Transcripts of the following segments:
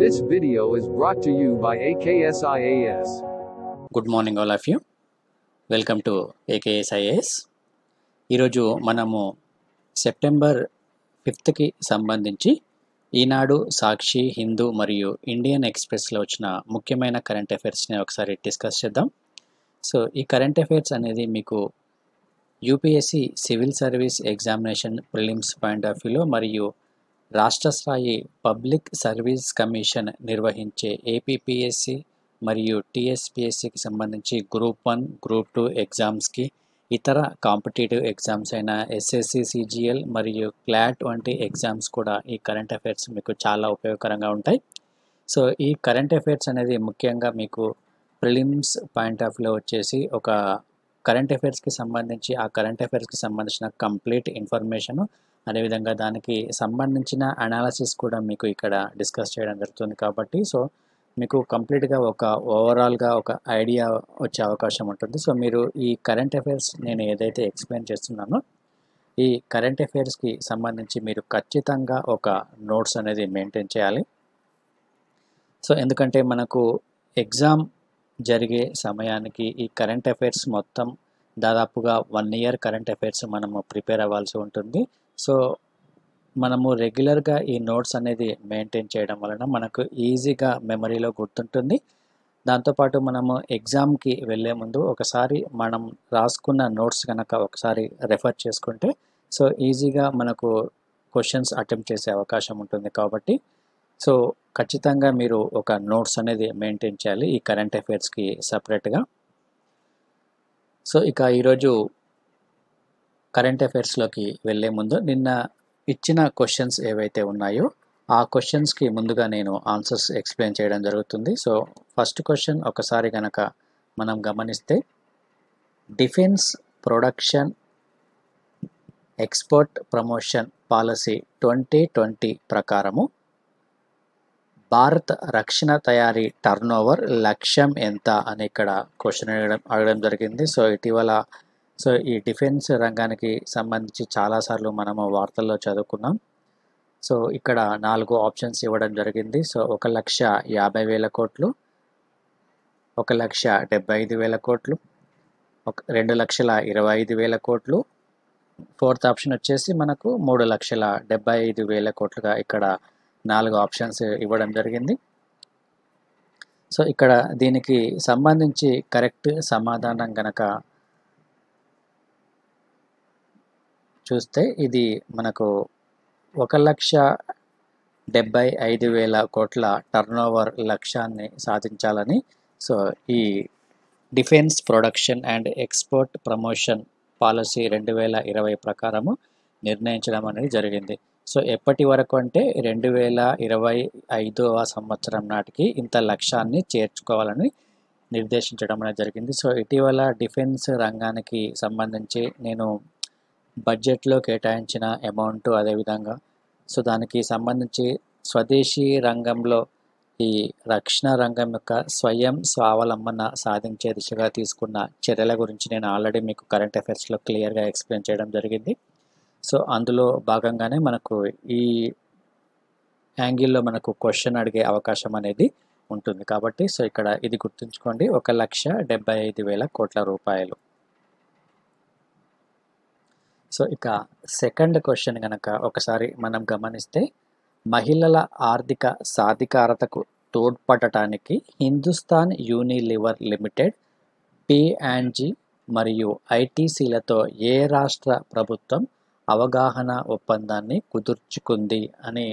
This video is brought to you by AKSIAS. Good morning all of you. Welcome to AKSIAS. ఈరోజు మనము September 5కి సంబంధించి ఈనాడు, సాక్షి, హిందూ మరియు Indian ఎక్స్ప్రెస్లో వచ్చిన ముఖ్యమైన కరెంట్ అఫైర్స్ని ఒకసారి డిస్కస్ చేద్దాం. సో ఈ కరెంట్ అఫైర్స్ అనేది మీకు UPSC civil service examination prelims point of వ్యూలో మరియు రాష్ట్ర స్థాయి పబ్లిక్ సర్వీస్ కమిషన్ నిర్వహించే ఏపీపీఎస్సి మరియు టీఎస్పీఎస్సికి సంబంధించి గ్రూప్ 1, గ్రూప్ 2 ఎగ్జామ్స్కి, ఇతర కాంపిటేటివ్ ఎగ్జామ్స్ అయిన ఎస్ఎస్సి, సిజిఎల్ మరియు క్లాట్ వంటి ఎగ్జామ్స్ కూడా ఈ కరెంట్ అఫైర్స్ మీకు చాలా ఉపయోగకరంగా ఉంటాయి. సో ఈ కరెంట్ అఫైర్స్ అనేది ముఖ్యంగా మీకు ప్రిలిమ్స్ పాయింట్ ఆఫ్ వ్యూలో వచ్చేసి ఒక కరెంట్ అఫైర్స్కి సంబంధించి ఆ కరెంట్ అఫైర్స్కి సంబంధించిన కంప్లీట్ ఇన్ఫర్మేషను, అదేవిధంగా దానికి సంబంధించిన అనాలసిస్ కూడా మీకు ఇక్కడ డిస్కస్ చేయడం జరుగుతుంది. కాబట్టి సో మీకు కంప్లీట్గా ఒక ఓవరాల్గా ఒక ఐడియా వచ్చే అవకాశం ఉంటుంది. సో మీరు ఈ కరెంట్ అఫైర్స్ నేను ఏదైతే ఎక్స్ప్లెయిన్ చేస్తున్నానో ఈ కరెంట్ అఫైర్స్కి సంబంధించి మీరు ఖచ్చితంగా ఒక నోట్స్ అనేది మెయింటైన్ చేయాలి. సో ఎందుకంటే మనకు ఎగ్జామ్ జరిగే సమయానికి ఈ కరెంట్ అఫైర్స్ మొత్తం దాదాపుగా 1 ఇయర్ కరెంట్ అఫైర్స్ మనము ప్రిపేర్ అవ్వాల్సి ఉంటుంది. సో మనము రెగ్యులర్గా ఈ నోట్స్ అనేది మెయింటైన్ చేయడం వలన మనకు ఈజీగా మెమరీలో గుర్తుంటుంది. దాంతోపాటు మనము ఎగ్జామ్కి వెళ్ళే ముందు ఒకసారి మనం రాసుకున్న నోట్స్ కనుక ఒకసారి రెఫర్ చేసుకుంటే సో ఈజీగా మనకు క్వశ్చన్స్ అటెంప్ట్ చేసే అవకాశం ఉంటుంది. కాబట్టి సో ఖచ్చితంగా మీరు ఒక నోట్స్ అనేది మెయింటైన్ చేయాలి ఈ కరెంట్ అఫైర్స్కి సపరేట్గా. సో ఇక ఈరోజు కరెంట్ అఫైర్స్లోకి వెళ్ళే ముందు నిన్న ఇచ్చిన క్వశ్చన్స్ ఏవైతే ఉన్నాయో ఆ క్వశ్చన్స్కి ముందుగా నేను ఆన్సర్స్ ఎక్స్ప్లెయిన్ చేయడం జరుగుతుంది. సో ఫస్ట్ క్వశ్చన్ ఒకసారి కనుక మనం గమనిస్తే, defence production export promotion policy 2020 ప్రకారము భారత్ రక్షణ తయారీ టర్నోవర్ లక్ష్యం ఎంత అని ఇక్కడ క్వశ్చన్ అడగడం జరిగింది. సో ఇటీవల ఈ డిఫెన్స్ రంగానికి సంబంధించి చాలాసార్లు మనము వార్తల్లో చదువుకున్నాం. సో ఇక్కడ 4 ఆప్షన్స్ ఇవ్వడం జరిగింది. సో 1,50,000 కోట్లు, 1,75,000 కోట్లు, 2,25,000 కోట్లు, 4th ఆప్షన్ వచ్చేసి మనకు 3,75,000 కోట్లుగా ఇక్కడ 4 ఆప్షన్స్ ఇవ్వడం జరిగింది. సో ఇక్కడ దీనికి సంబంధించి కరెక్ట్ సమాధానం గనక చూస్తే ఇది మనకు 1,75,000 కోట్ల టర్నోవర్ లక్ష్యాన్ని సాధించాలని సో ఈ defence production and export promotion policy 2020 ప్రకారము నిర్ణయించడం అనేది జరిగింది. సో ఎప్పటి వరకు అంటే 2025వ సంవత్సరం నాటికి ఇంత లక్ష్యాన్ని చేర్చుకోవాలని నిర్దేశించడం అనేది జరిగింది. సో ఇటీవల డిఫెన్స్ రంగానికి సంబంధించి నేను బడ్జెట్లో కేటాయించిన అమౌంట్, అదేవిధంగా సో దానికి సంబంధించి స్వదేశీ రంగంలో ఈ రక్షణ రంగం యొక్క స్వయం స్వావలంబన సాధించే దిశగా తీసుకున్న చర్యల గురించి నేను ఆల్రెడీ మీకు కరెంట్ అఫైర్స్లో క్లియర్గా ఎక్స్ప్లెయిన్ చేయడం జరిగింది. సో అందులో భాగంగానే మనకు ఈ యాంగిల్లో మనకు క్వశ్చన్ అడిగే అవకాశం అనేది ఉంటుంది. కాబట్టి సో ఇక్కడ ఇది గుర్తుంచుకోండి, 1,75,000 కోట్ల రూపాయలు. సో ఇక సెకండ్ క్వశ్చన్ కనుక ఒకసారి మనం గమనిస్తే, మహిళల ఆర్థిక సాధికారతకు తోడ్పడటానికి హిందుస్థాన్ యూనిలివర్ లిమిటెడ్, P&G మరియు ఐటీసీలతో ఏ రాష్ట్ర ప్రభుత్వం అవగాహన ఒప్పందాన్ని కుదుర్చుకుంది అని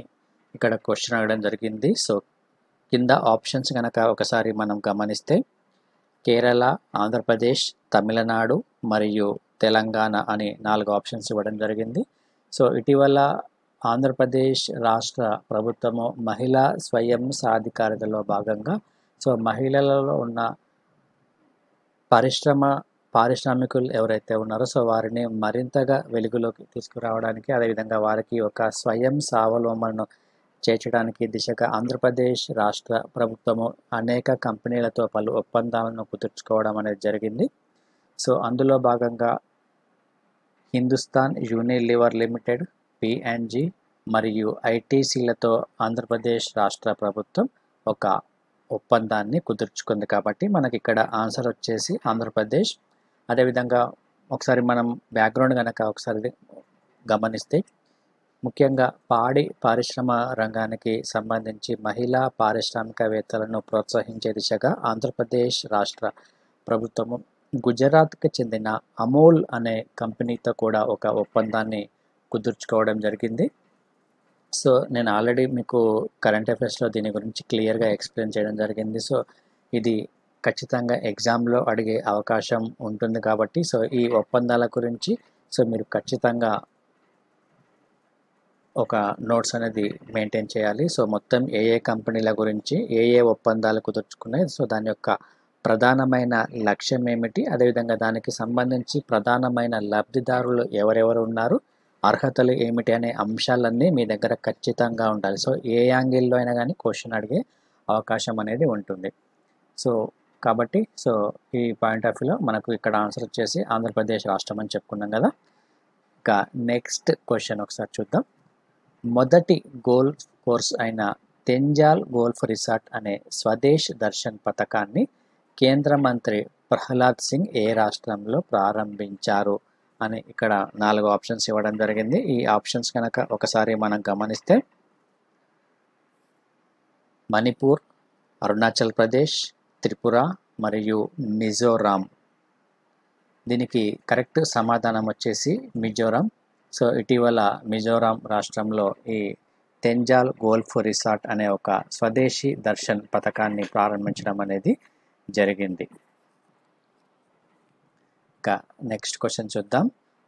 ఇక్కడ క్వశ్చన్ అడగడం జరిగింది. సో కింద ఆప్షన్స్ కనుక ఒకసారి మనం గమనిస్తే, కేరళ, ఆంధ్రప్రదేశ్, తమిళనాడు మరియు తెలంగాణ అని 4 ఆప్షన్స్ ఇవ్వడం జరిగింది. సో ఇటీవల ఆంధ్రప్రదేశ్ రాష్ట్ర ప్రభుత్వము మహిళా స్వయం సాధికారతలో భాగంగా సో మహిళలలో ఉన్న పారిశ్రామికులు ఎవరైతే ఉన్నారో సో వారిని మరింతగా వెలుగులోకి తీసుకురావడానికి, అదేవిధంగా వారికి ఒక స్వయం స్వావలంబనను చేర్చడానికి దిశగా ఆంధ్రప్రదేశ్ రాష్ట్ర ప్రభుత్వము అనేక కంపెనీలతో పలు ఒప్పందాలను కుదుర్చుకోవడం అనేది జరిగింది. సో అందులో భాగంగా హిందుస్థాన్ యూనిలివర్ లిమిటెడ్, P&G మరియు ఐటీసీలతో ఆంధ్రప్రదేశ్ రాష్ట్ర ప్రభుత్వం ఒక ఒప్పందాన్ని కుదుర్చుకుంది. కాబట్టి మనకి ఇక్కడ ఆన్సర్ వచ్చేసి ఆంధ్రప్రదేశ్. అదేవిధంగా ఒకసారి మనం బ్యాక్గ్రౌండ్ కనుక ఒకసారి గమనిస్తే, ముఖ్యంగా పాడి పరిశ్రమ రంగానికి సంబంధించి మహిళా పారిశ్రామికవేత్తలను ప్రోత్సహించే దిశగా ఆంధ్రప్రదేశ్ రాష్ట్ర ప్రభుత్వము గుజరాత్కి చెందిన అమూల్ అనే కంపెనీతో కూడా ఒక ఒప్పందాన్ని కుదుర్చుకోవడం జరిగింది. సో నేను ఆల్రెడీ మీకు కరెంట్ అఫైర్స్లో దీని గురించి క్లియర్గా ఎక్స్ప్లెయిన్ చేయడం జరిగింది. సో ఇది ఖచ్చితంగా ఎగ్జామ్లో అడిగే అవకాశం ఉంటుంది కాబట్టి సో ఈ ఒప్పందాల గురించి సో మీరు ఖచ్చితంగా ఒక నోట్స్ అనేది మెయింటైన్ చేయాలి. సో మొత్తం ఏ ఏ కంపెనీల గురించి ఏ ఏ ఒప్పందాలు కుదుర్చుకున్నాయి, సో దాని యొక్క ప్రధానమైన లక్ష్యం ఏమిటి, అదేవిధంగా దానికి సంబంధించి ప్రధానమైన లబ్ధిదారులు ఎవరెవరు ఉన్నారు, అర్హతలు ఏమిటి అనే అంశాలన్నీ మీ దగ్గర ఖచ్చితంగా ఉండాలి. సో ఏ యాంగిల్లో అయినా కానీ క్వశ్చన్ అడిగే అవకాశం అనేది ఉంటుంది. సో కాబట్టి సో ఈ పాయింట్ ఆఫ్ వ్యూలో మనకు ఇక్కడ ఆన్సర్ వచ్చేసి ఆంధ్రప్రదేశ్ రాష్ట్రం అని చెప్పుకున్నాం కదా. ఇంకా నెక్స్ట్ క్వశ్చన్ ఒకసారి చూద్దాం. మొదటి గోల్ఫ్ కోర్స్ అయిన తెంజాల్ గోల్ఫ్ రిసార్ట్ అనే స్వదేశ్ దర్శన్ పథకాన్ని కేంద్ర మంత్రి ప్రహ్లాద్ సింగ్ ఏ రాష్ట్రంలో ప్రారంభించారు అని ఇక్కడ 4 ఆప్షన్స్ ఇవ్వడం జరిగింది. ఈ ఆప్షన్స్ కనుక ఒకసారి మనం గమనిస్తే మణిపూర్, అరుణాచల్ ప్రదేశ్, త్రిపుర మరియు మిజోరాం. దీనికి కరెక్ట్ సమాధానం వచ్చేసి మిజోరాం. సో ఇటీవల మిజోరాం రాష్ట్రంలో ఈ తెంజాల్ గోల్ఫ్ రిసార్ట్ అనే ఒక స్వదేశీ దర్శన్ పథకాన్ని ప్రారంభించడం అనేది జరిగింది. ఇంకా నెక్స్ట్ క్వశ్చన్ చూద్దాం.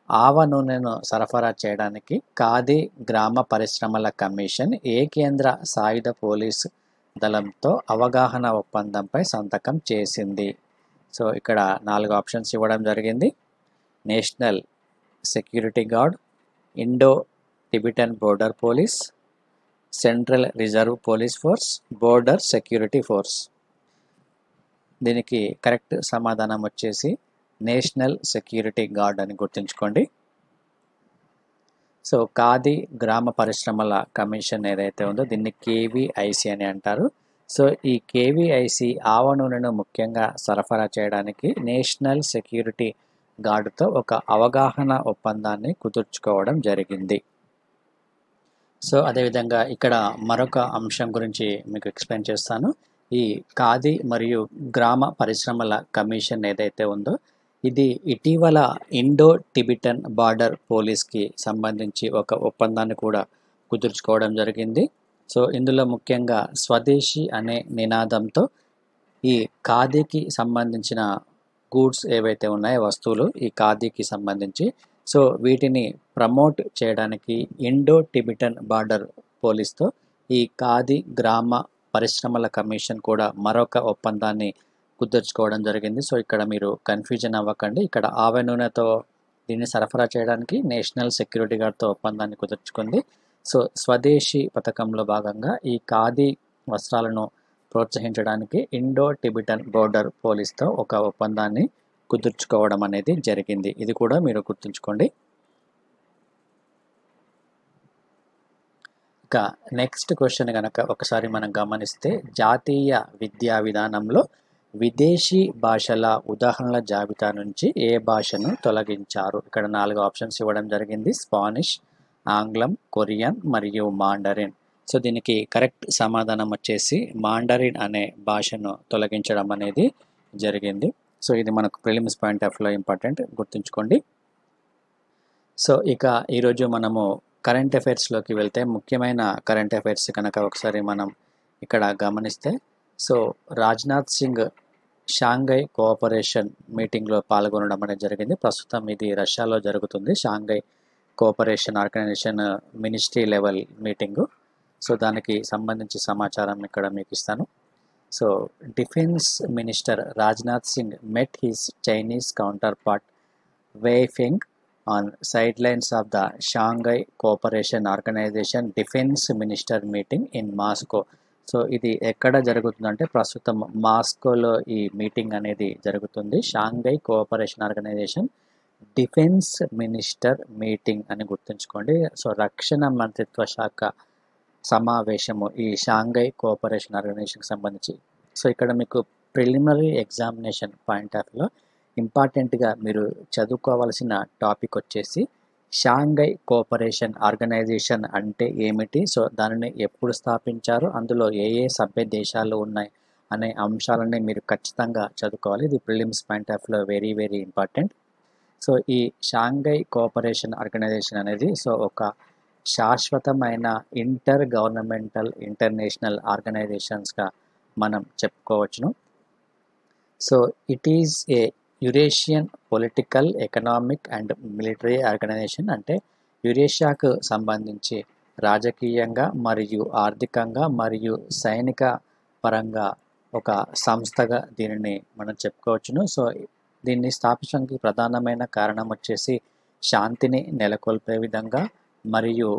ఆవ నూనెను సరఫరా చేయడానికి ఖాదీ గ్రామ పరిశ్రమల కమిషన్ ఏ కేంద్ర సాయుధ పోలీసు దళంతో అవగాహన ఒప్పందంపై సంతకం చేసింది? సో ఇక్కడ 4 ఆప్షన్స్ ఇవ్వడం జరిగింది. National security guard, Indo Tibetan border police, central reserve police force, border security force. దీనికి కరెక్ట్ సమాధానం వచ్చేసి నేషనల్ సెక్యూరిటీ గార్డ్ అని గుర్తుంచుకోండి. సో ఖాదీ గ్రామ పరిశ్రమల కమిషన్ ఏదైతే ఉందో దీన్ని కేవీఐసి అని అంటారు. సో ఈ కేవీఐసి ఆవ నూనెను ముఖ్యంగా సరఫరా చేయడానికి నేషనల్ సెక్యూరిటీ గార్డుతో ఒక అవగాహన ఒప్పందాన్ని కుదుర్చుకోవడం జరిగింది. సో అదేవిధంగా ఇక్కడ మరొక అంశం గురించి మీకు ఎక్స్ప్లెయిన్ చేస్తాను. ఈ ఖాదీ మరియు గ్రామ పరిశ్రమల కమిషన్ ఏదైతే ఉందో ఇది ఇటీవల ఇండో టిబెటన్ బార్డర్ పోలీస్కి సంబంధించి ఒక ఒప్పందాన్ని కూడా కుదుర్చుకోవడం జరిగింది. సో ఇందులో ముఖ్యంగా స్వదేశీ అనే నినాదంతో ఈ ఖాదీకి సంబంధించిన గూడ్స్ ఏవైతే ఉన్నాయో వస్తువులు ఈ ఖాదీకి సంబంధించి సో వీటిని ప్రమోట్ చేయడానికి ఇండో టిబెటన్ బార్డర్ పోలీస్తో ఈ ఖాదీ గ్రామ పరిశ్రమల కమిషన్ కూడా మరొక ఒప్పందాన్ని కుదుర్చుకోవడం జరిగింది. సో ఇక్కడ మీరు కన్ఫ్యూజన్ అవ్వకండి. ఇక్కడ ఆవ నూనెతో దీన్ని సరఫరా చేయడానికి నేషనల్ సెక్యూరిటీ గార్డ్తో ఒప్పందాన్ని కుదుర్చుకుంది. సో స్వదేశీ పథకంలో భాగంగా ఈ ఖాదీ వస్త్రాలను ప్రోత్సహించడానికి ఇండో టిబెటన్ బోర్డర్ పోలీస్తో ఒక ఒప్పందాన్ని కుదుర్చుకోవడం అనేది జరిగింది. ఇది కూడా మీరు గుర్తుంచుకోండి. ఇక నెక్స్ట్ క్వశ్చన్ కనుక ఒకసారి మనం గమనిస్తే జాతీయ విద్యా విధానంలో విదేశీ భాషల ఉదాహరణల జాబితా నుంచి ఏ భాషను తొలగించారు? ఇక్కడ 4 ఆప్షన్స్ ఇవ్వడం జరిగింది. స్పానిష్, ఆంగ్లం, కొరియన్ మరియు మాండరిన్. సో దీనికి కరెక్ట్ సమాధానం వచ్చేసి మాండరిన్ అనే భాషను తొలగించడం అనేది జరిగింది. సో ఇది మనకు ప్రిలిమ్స్ పాయింట్ ఆఫ్ వ్యూలో ఇంపార్టెంట్, గుర్తుంచుకోండి. సో ఇక ఈరోజు మనము కరెంట్ అఫైర్స్లోకి వెళ్తే ముఖ్యమైన కరెంట్ అఫైర్స్ కనుక ఒకసారి మనం ఇక్కడ గమనిస్తే so Rajnath Singh Shanghai cooperation మీటింగ్లో పాల్గొనడం అనేది జరిగింది. ప్రస్తుతం ఇది రష్యాలో జరుగుతుంది. Shanghai cooperation organisation ministry level meeting. So దానికి సంబంధించి సమాచారం ఇక్కడ మీకు ఇస్తాను. So defence minister Rajnath Singh met his Chinese counterpart Wei Fenghe on sidelines of the Shanghai cooperation organisation defence minister meeting in Moscow. So ఇది ఎక్కడ జరుగుతుందంటే ప్రస్తుతం మాస్కోలో ఈ మీటింగ్ అనేది జరుగుతుంది. Shanghai cooperation organisation defence minister meeting అని గుర్తుంచుకోండి. సో రక్షణ మంత్రిత్వ శాఖ సమావేశము ఈ షాంఘై కోఆపరేషన్ ఆర్గనైజేషన్కి సంబంధించి. సో ఇక్కడ మీకు ప్రిలిమినరీ ఎగ్జామినేషన్ పాయింట్ ఆఫ్ వ్యూలో ఇంపార్టెంట్గా మీరు చదువుకోవాల్సిన టాపిక్ వచ్చేసి షాంఘై కోఆపరేషన్ ఆర్గనైజేషన్ అంటే ఏమిటి, సో దానిని ఎప్పుడు స్థాపించారు, అందులో ఏ ఏ సభ్య దేశాలు ఉన్నాయి అనే అంశాలని మీరు ఖచ్చితంగా చదువుకోవాలి. ఇది ప్రిలిమ్స్ పాయింట్ ఆఫ్ వ్యూలో వెరీ వెరీ ఇంపార్టెంట్. సో ఈ షాంఘై కోఆపరేషన్ ఆర్గనైజేషన్ అనేది సో ఒక శాశ్వతమైన ఇంటర్ గవర్నమెంటల్ ఇంటర్నేషనల్ ఆర్గనైజేషన్స్గా మనం చెప్పుకోవచ్చును. So it is a Eurasian political, economic and military organisation. అంటే యురేషియాకు సంబంధించి రాజకీయంగా మరియు ఆర్థికంగా మరియు సైనిక పరంగా ఒక సంస్థగా దీనిని మనం చెప్పుకోవచ్చును. సో దీన్ని స్థాపించడానికి ప్రధానమైన కారణం వచ్చేసి శాంతిని నెలకొల్పే విధంగా మరియు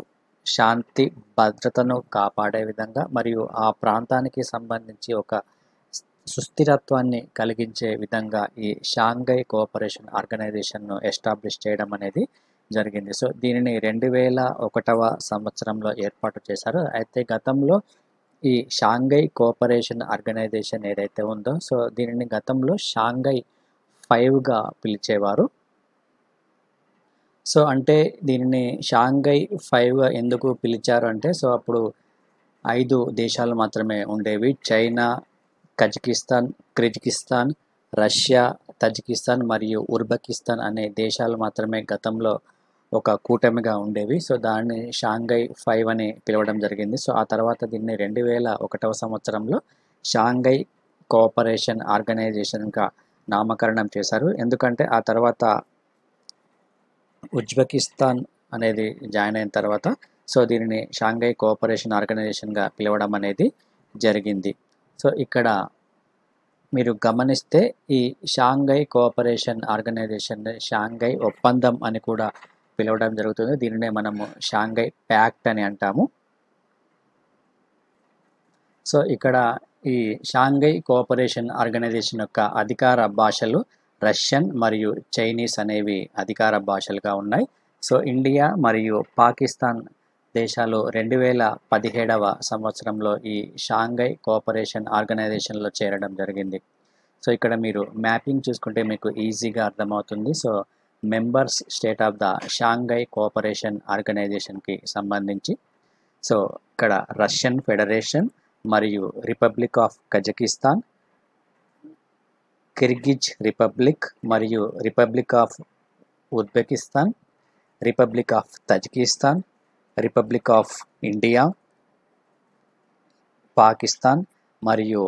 శాంతి భద్రతను కాపాడే విధంగా మరియు ఆ ప్రాంతానికి సంబంధించి ఒక సుస్థిరత్వాన్ని కలిగించే విధంగా ఈ షాంఘై కోఆపరేషన్ ఆర్గనైజేషన్ను ఎస్టాబ్లిష్ చేయడం అనేది జరిగింది. సో దీనిని 2001వ సంవత్సరంలో ఏర్పాటు చేశారు. అయితే గతంలో ఈ షాంఘై కోఆపరేషన్ ఆర్గనైజేషన్ ఏదైతే ఉందో సో దీనిని గతంలో షాంఘై 5గా పిలిచేవారు. సో అంటే దీనిని షాంఘై 5 ఎందుకు పిలిచారు అంటే సో అప్పుడు 5 దేశాలు మాత్రమే ఉండేవి. China, Kazakhstan, Kyrgyzstan, Russia, Tajikistan మరియు ఉజ్బెకిస్తాన్ అనే దేశాలు మాత్రమే గతంలో ఒక కూటమిగా ఉండేవి. సో దాన్ని షాంఘై 5 అని పిలవడం జరిగింది. సో ఆ తర్వాత దీన్ని 2001వ సంవత్సరంలో షాంఘై కోఆపరేషన్ ఆర్గనైజేషన్గా నామకరణం చేశారు. ఎందుకంటే ఆ తర్వాత ఉజ్బెకిస్తాన్ అనేది జాయిన్ అయిన తర్వాత సో దీనిని షాంఘై కోఆపరేషన్ ఆర్గనైజేషన్గా పిలవడం అనేది జరిగింది. సో ఇక్కడ మీరు గమనిస్తే ఈ షాంఘై కోఆపరేషన్ ఆర్గనైజేషన్ షాంఘై ఒప్పందం అని కూడా పిలవడం జరుగుతుంది. దీనినే మనము షాంఘై ప్యాక్ట్ అని అంటాము. సో ఇక్కడ ఈ షాంఘై కోఆపరేషన్ ఆర్గనైజేషన్ యొక్క అధికార భాషలు రష్యన్ మరియు చైనీస్ అనేవి అధికార భాషలుగా ఉన్నాయి. సో ఇండియా మరియు పాకిస్తాన్ దేశాలు 2017వ సంవత్సరంలో ఈ షాంఘై కోఆపరేషన్ ఆర్గనైజేషన్లో చేరడం జరిగింది. సో ఇక్కడ మీరు మ్యాపింగ్ చూసుకుంటే మీకు ఈజీగా అర్థమవుతుంది. So members state of the Shanghai cooperation ఆర్గనైజేషన్కి సంబంధించి సో ఇక్కడ రష్యన్ ఫెడరేషన్ మరియు republic of Kazakhstan, Kyrgyz republic మరియు republic of Uzbekistan, republic of Tajikistan, republic of India, Pakistan మరియు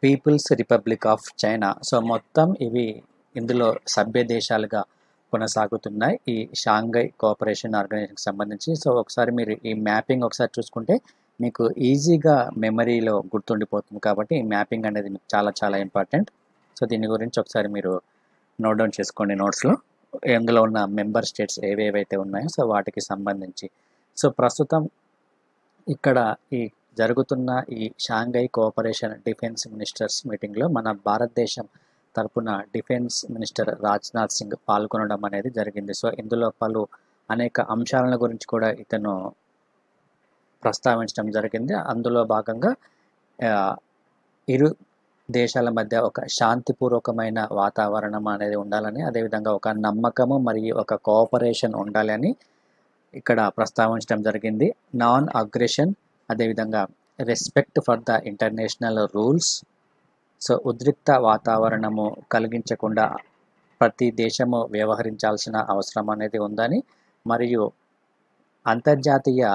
people's republic of China. So మొత్తం ఇవి ఇందులో సభ్య దేశాలుగా కొనసాగుతున్నాయి ఈ షాంఘై కోఆపరేషన్ ఆర్గనైజేషన్కి సంబంధించి. సో ఒకసారి మీరు ఈ మ్యాపింగ్ ఒకసారి చూసుకుంటే మీకు ఈజీగా మెమరీలో గుర్తుండిపోతుంది. కాబట్టి ఈ మ్యాపింగ్ అనేది మీకు చాలా చాలా ఇంపార్టెంట్. సో దీని గురించి ఒకసారి మీరు నోట్ డౌన్ చేసుకోండి నోట్స్లో. ఇందులో ఉన్న మెంబర్ స్టేట్స్ ఏవేవైతే ఉన్నాయో సో వాటికి సంబంధించి. సో ప్రస్తుతం ఇక్కడ ఈ జరుగుతున్న ఈ షాంఘై కోఆపరేషన్ డిఫెన్స్ మినిస్టర్స్ మీటింగ్లో మన భారతదేశం తరపున డిఫెన్స్ మినిస్టర్ రాజ్నాథ్ సింగ్ పాల్గొనడం అనేది జరిగింది. సో ఇందులో అనేక అంశాల గురించి కూడా ఇతను ప్రస్తావించడం జరిగింది. అందులో భాగంగా ఇరు దేశాల మధ్య ఒక శాంతిపూర్వకమైన వాతావరణం అనేది ఉండాలని, అదేవిధంగా ఒక నమ్మకము మరియు ఒక కోఆపరేషన్ ఉండాలని ఇక్కడ ప్రస్తావించడం జరిగింది. నాన్ అగ్రెషన్, అదేవిధంగా respect for the international rules. So ఉద్రిక్త వాతావరణము కలిగించకుండా ప్రతి దేశము వ్యవహరించాల్సిన అవసరం అనేది ఉందని, మరియు అంతర్జాతీయ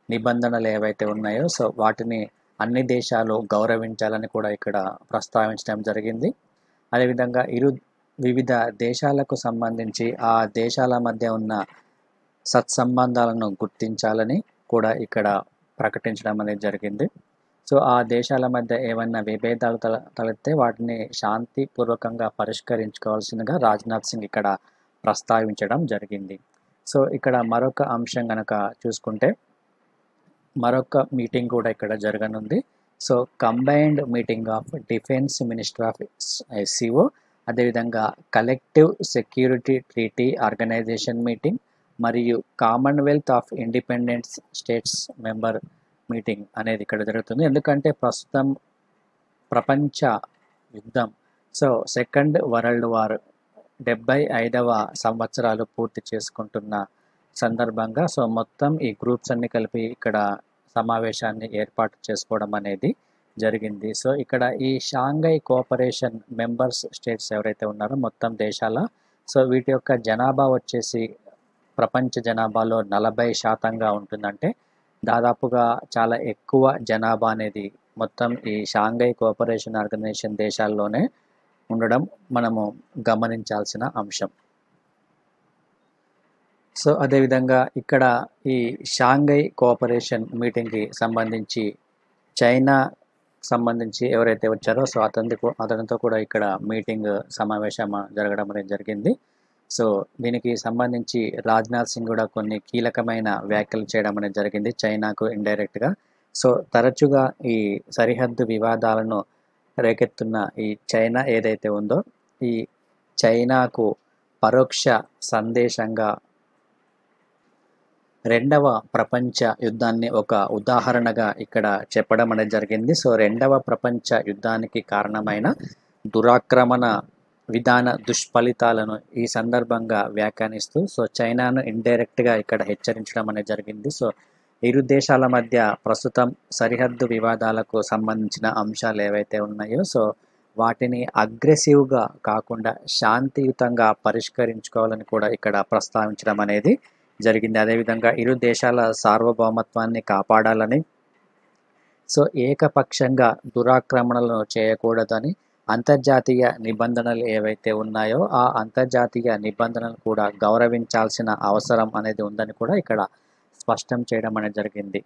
నిబంధనలు ఏవైతే ఉన్నాయో సో వాటిని అన్ని దేశాలు గౌరవించాలని కూడా ఇక్కడ ప్రస్తావించడం జరిగింది. అదేవిధంగా వివిధ దేశాలకు సంబంధించి ఆ దేశాల మధ్య ఉన్న సత్సంబంధాలను గుర్తించాలని కూడా ఇక్కడ ప్రకటించడం అనేది జరిగింది. సో ఆ దేశాల మధ్య ఏమైనా విభేదాలు తలెత్తే వాటిని శాంతిపూర్వకంగా పరిష్కరించుకోవాల్సిందిగా రాజ్నాథ్ సింగ్ ఇక్కడ ప్రస్తావించడం జరిగింది. సో ఇక్కడ మరొక అంశం కనుక చూసుకుంటే మరొక మీటింగ్ కూడా ఇక్కడ జరగనుంది. So combined meeting of defence minister of SCO, అదేవిధంగా collective security treaty organisation meeting మరియు commonwealth of independent states member meeting అనేది ఇక్కడ జరుగుతుంది. ఎందుకంటే ప్రస్తుతం ప్రపంచ యుద్ధం, సో సెకండ్ వరల్డ్ వార్ 75వ సంవత్సరాలు పూర్తి చేసుకుంటున్న సందర్భంగా సో మొత్తం ఈ గ్రూప్స్ అన్ని కలిపి ఇక్కడ సమావేశాన్ని ఏర్పాటు చేసుకోవడం అనేది జరిగింది. సో ఇక్కడ ఈ షాంఘై కోఆపరేషన్ మెంబర్స్ స్టేట్స్ ఎవరైతే ఉన్నారో మొత్తం దేశాల, సో వీటి యొక్క జనాభా వచ్చేసి ప్రపంచ జనాభాలో 40% ఉంటుందంటే దాదాపుగా చాలా ఎక్కువ జనాభా అనేది మొత్తం ఈ షాంఘై కోఆపరేషన్ ఆర్గనైజేషన్ దేశాల్లోనే ఉండడం మనము గమనించాల్సిన అంశం. సో అదేవిధంగా ఇక్కడ ఈ షాంఘై కోఆపరేషన్ మీటింగ్కి సంబంధించి చైనా సంబంధించి ఎవరైతే వచ్చారో సో అతనితో కూడా ఇక్కడ మీటింగ్ సమావేశం జరగడం అనేది జరిగింది. సో దీనికి సంబంధించి రాజ్నాథ్ సింగ్ కూడా కొన్ని కీలకమైన వ్యాఖ్యలు చేయడం అనేది జరిగింది చైనాకు ఇండైరెక్ట్గా. సో తరచుగా ఈ సరిహద్దు వివాదాలను రేకెత్తున్న ఈ చైనా ఏదైతే ఉందో ఈ చైనాకు పరోక్ష సందేశంగా రెండవ ప్రపంచ యుద్ధాన్ని ఒక ఉదాహరణగా ఇక్కడ చెప్పడం అనేది జరిగింది. సో రెండవ ప్రపంచ యుద్ధానికి కారణమైన దురాక్రమణ విధాన దుష్ఫలితాలను ఈ సందర్భంగా వ్యాఖ్యానిస్తూ సో చైనాను ఇండైరెక్ట్గా ఇక్కడ హెచ్చరించడం అనేది జరిగింది. సో ఇరు దేశాల మధ్య ప్రస్తుతం సరిహద్దు వివాదాలకు సంబంధించిన అంశాలు ఏవైతే ఉన్నాయో సో వాటిని అగ్రెసివ్గా కాకుండా శాంతియుతంగా పరిష్కరించుకోవాలని కూడా ఇక్కడ ప్రస్తావించడం అనేది జరిగింది. అదేవిధంగా ఇరు దేశాల సార్వభౌమత్వాన్ని కాపాడాలని, సో ఏకపక్షంగా దురాక్రమణలను చేయకూడదని, అంతర్జాతీయ నిబంధనలు ఏవైతే ఉన్నాయో ఆ అంతర్జాతీయ నిబంధనలు కూడా గౌరవించాల్సిన అవసరం అనేది ఉందని కూడా ఇక్కడ స్పష్టం చేయడం అనేది జరిగింది.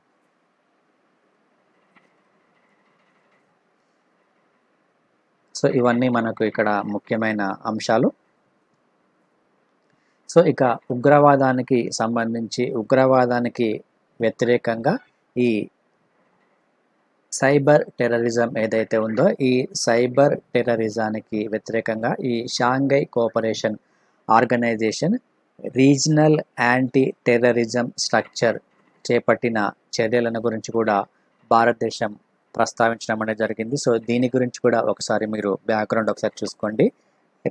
సో ఇవన్నీ మనకు ఇక్కడ ముఖ్యమైన అంశాలు. సో ఇక ఉగ్రవాదానికి సంబంధించి ఉగ్రవాదానికి వ్యతిరేకంగా ఈ సైబర్ టెర్రరిజం ఏదైతే ఉందో ఈ సైబర్ టెర్రరిజానికి వ్యతిరేకంగా ఈ Shanghai cooperation organisation regional anti terrorism structure చేపట్టిన చర్యలను గురించి కూడా భారతదేశం ప్రస్తావించడం అనేది జరిగింది. సో దీని గురించి కూడా ఒకసారి మీరు బ్యాక్గ్రౌండ్ ఒకసారి చూసుకోండి.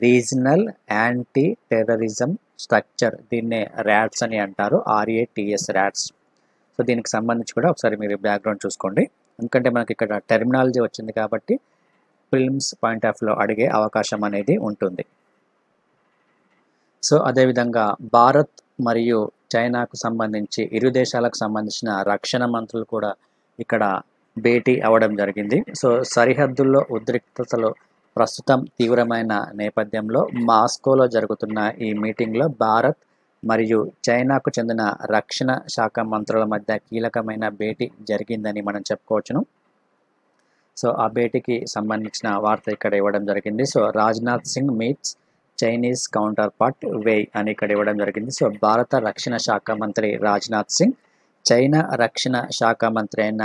రీజనల్ యాంటీ టెర్రరిజం స్ట్రక్చర్, దీన్నే ర్యాట్స్ అని అంటారు, RATS ర్యాట్స్. సో దీనికి సంబంధించి కూడా ఒకసారి మీరు బ్యాక్గ్రౌండ్ చూసుకోండి. ఎందుకంటే మనకి ఇక్కడ టెర్మినాలజీ వచ్చింది కాబట్టి ఫిల్మ్స్ పాయింట్ ఆఫ్ వ్యూలో అడిగే అవకాశం అనేది ఉంటుంది. సో అదేవిధంగా భారత్ మరియు చైనాకు సంబంధించి ఇరు దేశాలకు సంబంధించిన రక్షణ మంత్రులు కూడా ఇక్కడ భేటీ అవ్వడం జరిగింది. సో సరిహద్దుల్లో ఉద్రిక్తతలు ప్రస్తుతం తీవ్రమైన నేపథ్యంలో మాస్కోలో జరుగుతున్న ఈ మీటింగ్లో భారత్ మరియు చైనాకు చెందిన రక్షణ శాఖ మంత్రుల మధ్య కీలకమైన భేటీ జరిగిందని మనం చెప్పుకోవచ్చును. సో ఆ భేటీకి సంబంధించిన వార్త ఇక్కడ ఇవ్వడం జరిగింది. So Rajnath Singh meets Chinese counterpart Wei అని ఇక్కడ ఇవ్వడం జరిగింది. సో భారత రక్షణ శాఖ మంత్రి రాజ్నాథ్ సింగ్ చైనా రక్షణ శాఖ మంత్రి అయిన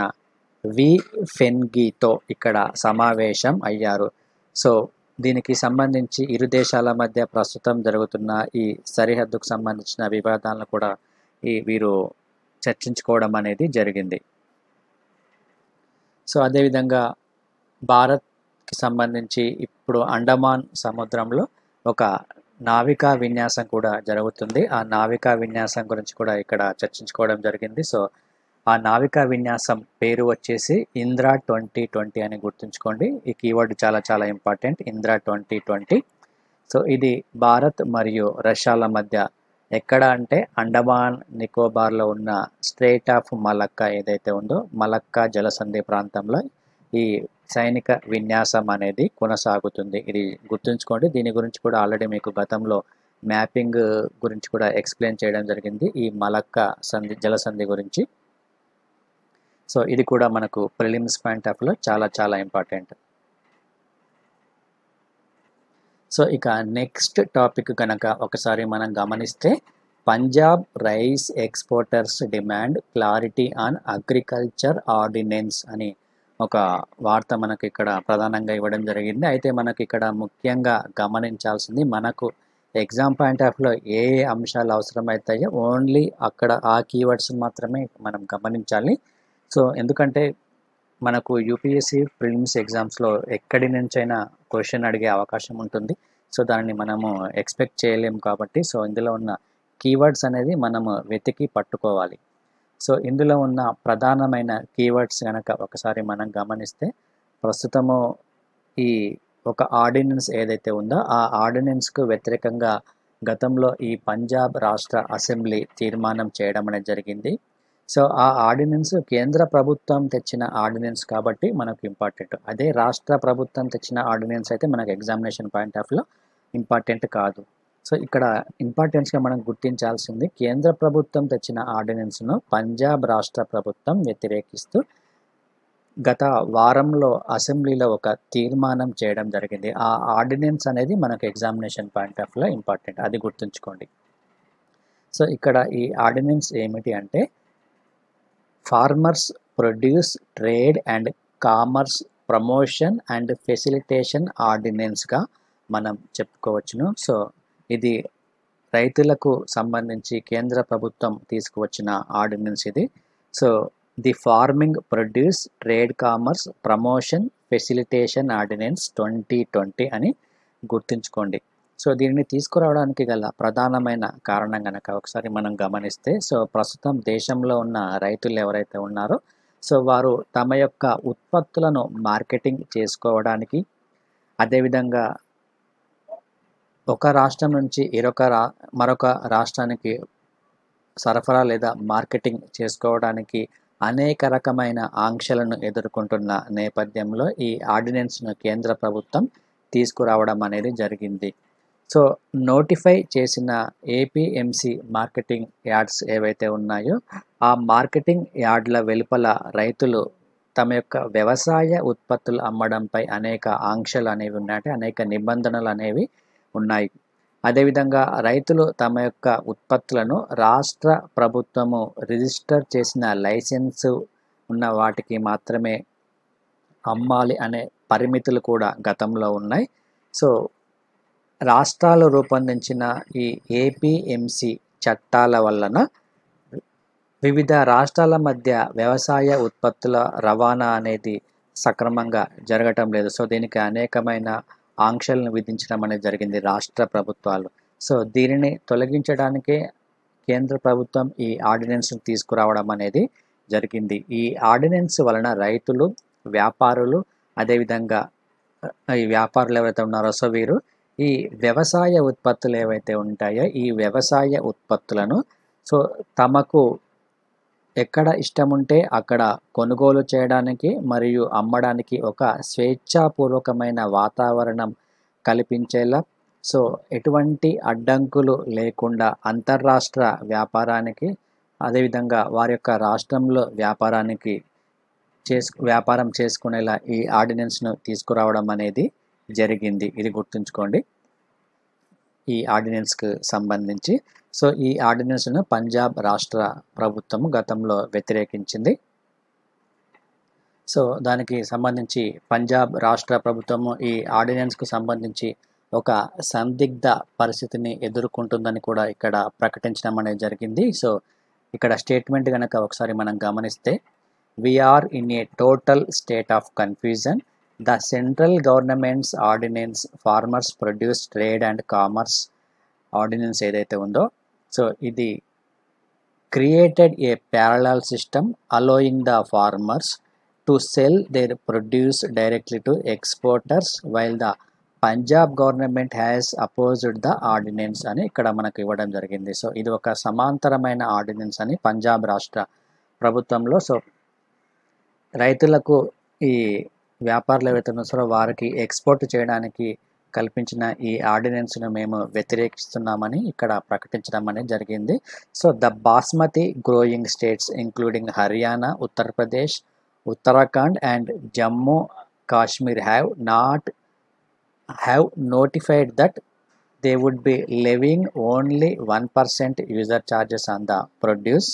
వి ఫెన్గీతో ఇక్కడ సమావేశం అయ్యారు. సో దీనికి సంబంధించి ఇరు దేశాల మధ్య ప్రస్తుతం జరుగుతున్న ఈ సరిహద్దుకు సంబంధించిన వివాదాలను కూడా వీరు చర్చించుకోవడం అనేది జరిగింది. సో అదేవిధంగా భారత్కి సంబంధించి ఇప్పుడు అండమాన్ సముద్రంలో ఒక నావికా విన్యాసం కూడా జరుగుతుంది. ఆ నావికా విన్యాసం గురించి కూడా ఇక్కడ చర్చించుకోవడం జరిగింది. సో ఆ నావికా విన్యాసం పేరు వచ్చేసి ఇంద్రా 2020 అని గుర్తుంచుకోండి. ఈ కీవర్డ్ చాలా చాలా ఇంపార్టెంట్, ఇంద్రా 2020. సో ఇది భారత్ మరియు రష్యాల మధ్య ఎక్కడ అంటే అండమాన్ నికోబార్లో ఉన్న స్ట్రెయిట్ ఆఫ్ మలక్కా ఏదైతే ఉందో మలక్కా జలసంధి ప్రాంతంలో ఈ సైనిక విన్యాసం అనేది కొనసాగుతుంది. ఇది గుర్తుంచుకోండి. దీని గురించి కూడా ఆల్రెడీ మీకు గతంలో మ్యాపింగ్ గురించి కూడా ఎక్స్ప్లెయిన్ చేయడం జరిగింది, ఈ మలక్కా జలసంధి గురించి. సో ఇది కూడా మనకు ప్రిలిమ్స్ పాయింట్ ఆఫ్ వ్యూలో చాలా చాలా ఇంపార్టెంట్. సో ఇక నెక్స్ట్ టాపిక్ కనుక ఒకసారి మనం గమనిస్తే Punjab rice exporters demand clarity on agriculture ordinance అని ఒక వార్త మనకు ఇక్కడ ప్రధానంగా ఇవ్వడం జరిగింది. అయితే మనకి ఇక్కడ ముఖ్యంగా గమనించాల్సింది మనకు ఎగ్జామ్ పాయింట్ ఆఫ్ వ్యూలో ఏ అంశాలు అవసరమవుతాయో ఓన్లీ అక్కడ ఆ కీవర్డ్స్ మాత్రమే మనం గమనించాలి. సో ఎందుకంటే మనకు యూపీఎస్సీ ప్రిలిమ్స్ ఎగ్జామ్స్లో ఎక్కడి నుంచైనా క్వశ్చన్ అడిగే అవకాశం ఉంటుంది. సో దాన్ని మనము ఎక్స్పెక్ట్ చేయలేము కాబట్టి సో ఇందులో ఉన్న కీవర్డ్స్ అనేది మనము వెతికి పట్టుకోవాలి. సో ఇందులో ఉన్న ప్రధానమైన కీవర్డ్స్ కనుక ఒకసారి మనం గమనిస్తే, ప్రస్తుతము ఈ ఒక ఆర్డినెన్స్ ఏదైతే ఉందో ఆ ఆర్డినెన్స్కు వ్యతిరేకంగా గతంలో ఈ పంజాబ్ రాష్ట్ర అసెంబ్లీ తీర్మానం చేయడం అనేది జరిగింది. సో ఆ ఆర్డినెన్స్ కేంద్ర ప్రభుత్వం తెచ్చిన ఆర్డినెన్స్ కాబట్టి మనకు ఇంపార్టెంట్. అదే రాష్ట్ర ప్రభుత్వం తెచ్చిన ఆర్డినెన్స్ అయితే మనకు ఎగ్జామినేషన్ పాయింట్ ఆఫ్ వ్యూలో ఇంపార్టెంట్ కాదు. సో ఇక్కడ ఇంపార్టెన్స్గా మనం గుర్తించాల్సింది, కేంద్ర ప్రభుత్వం తెచ్చిన ఆర్డినెన్స్ను పంజాబ్ రాష్ట్ర ప్రభుత్వం వ్యతిరేకిస్తూ గత వారంలో అసెంబ్లీలో ఒక తీర్మానం చేయడం జరిగింది. ఆ ఆర్డినెన్స్ అనేది మనకు ఎగ్జామినేషన్ పాయింట్ ఆఫ్ వ్యూలో ఇంపార్టెంట్, అది గుర్తుంచుకోండి. సో ఇక్కడ ఈ ఆర్డినెన్స్ ఏమిటి అంటే, farmers produce trade and commerce promotion and facilitation ఆర్డినెన్స్గా మనం చెప్పుకోవచ్చును. సో ఇది రైతులకు సంబంధించి కేంద్ర ప్రభుత్వం తీసుకువచ్చిన ఆర్డినెన్స్ ఇది. So the farming produce trade commerce promotion facilitation ordinance 2020 అని గుర్తుంచుకోండి. సో దీనిని తీసుకురావడానికి గల ప్రధానమైన కారణం కనుక ఒకసారి మనం గమనిస్తే, సో ప్రస్తుతం దేశంలో ఉన్న రైతులు ఎవరైతే ఉన్నారో సో వారు తమ యొక్క ఉత్పత్తులను మార్కెటింగ్ చేసుకోవడానికి, అదేవిధంగా ఒక రాష్ట్రం నుంచి మరొక రాష్ట్రానికి సరఫరా లేదా మార్కెటింగ్ చేసుకోవడానికి అనేక రకమైన ఆంక్షలను ఎదుర్కొంటున్న నేపథ్యంలో ఈ ఆర్డినెన్స్ను కేంద్ర ప్రభుత్వం తీసుకురావడం అనేది జరిగింది. సో నోటిఫై చేసిన ఏపీఎంసీ మార్కెటింగ్ యార్డ్స్ ఏవైతే ఉన్నాయో ఆ మార్కెటింగ్ యార్డ్ల వెలుపల రైతులు తమ యొక్క వ్యవసాయ ఉత్పత్తులు అమ్మడంపై అనేక ఆంక్షలు అనేవి ఉన్నాయి, అనేక నిబంధనలు అనేవి ఉన్నాయి. అదేవిధంగా రైతులు తమ యొక్క ఉత్పత్తులను రాష్ట్ర ప్రభుత్వము రిజిస్టర్ చేసిన లైసెన్సు ఉన్న వాటికి మాత్రమే అమ్మాలి అనే పరిమితులు కూడా గతంలో ఉన్నాయి. సో రాష్ట్రాలు రూపొందించిన ఈ ఏపీఎంసీ చట్టాల వలన వివిధ రాష్ట్రాల మధ్య వ్యవసాయ ఉత్పత్తుల రవాణా అనేది సక్రమంగా జరగటం లేదు. సో దీనికి అనేకమైన ఆంక్షలను విధించడం అనేది జరిగింది రాష్ట్ర ప్రభుత్వాలు. సో దీనిని తొలగించడానికే కేంద్ర ప్రభుత్వం ఈ ఆర్డినెన్స్ను తీసుకురావడం అనేది జరిగింది. ఈ ఆర్డినెన్స్ వలన రైతులు, వ్యాపారులు, అదేవిధంగా ఈ వ్యాపారులు ఎవరైతే ఉన్నారో సో వీరు ఈ వ్యవసాయ ఉత్పత్తులు ఏవైతే ఉంటాయో ఈ వ్యవసాయ ఉత్పత్తులను సో తమకు ఎక్కడ ఇష్టం ఉంటే అక్కడ కొనుగోలు చేయడానికి మరియు అమ్మడానికి ఒక స్వేచ్ఛాపూర్వకమైన వాతావరణం కల్పించేలా, సో ఎటువంటి అడ్డంకులు లేకుండా అంతర్రాష్ట్ర వ్యాపారానికి, అదేవిధంగా వారి యొక్క రాష్ట్రంలో వ్యాపారం చేసుకునేలా ఈ ఆర్డినెన్స్ను తీసుకురావడం అనేది జరిగింది. ఇది గుర్తుంచుకోండి ఈ ఆర్డినెన్స్కు సంబంధించి. సో ఈ ఆర్డినెన్స్ను పంజాబ్ రాష్ట్ర ప్రభుత్వం గతంలో వ్యతిరేకించింది. సో దానికి సంబంధించి పంజాబ్ రాష్ట్ర ప్రభుత్వము ఈ ఆర్డినెన్స్కు సంబంధించి ఒక సందిగ్ధ పరిస్థితిని ఎదుర్కొంటుందని కూడా ఇక్కడ ప్రకటించడం అనేది జరిగింది. సో ఇక్కడ స్టేట్మెంట్ కనుక ఒకసారి మనం గమనిస్తే, we're in a total state of confusion. The central government's ordinance farmers produce trade and commerce ordinance ఏదైతే ఉందో సో ఇది created a parallel system allowing the farmers to sell their produce directly to exporters while the Punjab government has opposed the ordinance అని ఇక్కడ మనకు ఇవ్వడం జరిగింది. So ఇది ఒక సమాంతరమైన ఆర్డినెన్స్ అని పంజాబ్ రాష్ట్ర ప్రభుత్వంలో సో రైతులకు ఈ వ్యాపారులు ఎవరైతే ఉన్నారో వారికి ఎక్స్పోర్ట్ చేయడానికి కల్పించిన ఈ ఆర్డినెన్స్ను మేము వ్యతిరేకిస్తున్నామని ఇక్కడ ప్రకటించడం అనేది జరిగింది. So the basmati growing states including Haryana, Uttar Pradesh, Uttarakhand and Jammu Kashmir have notified that they would be levying only 1% user charges on the produce.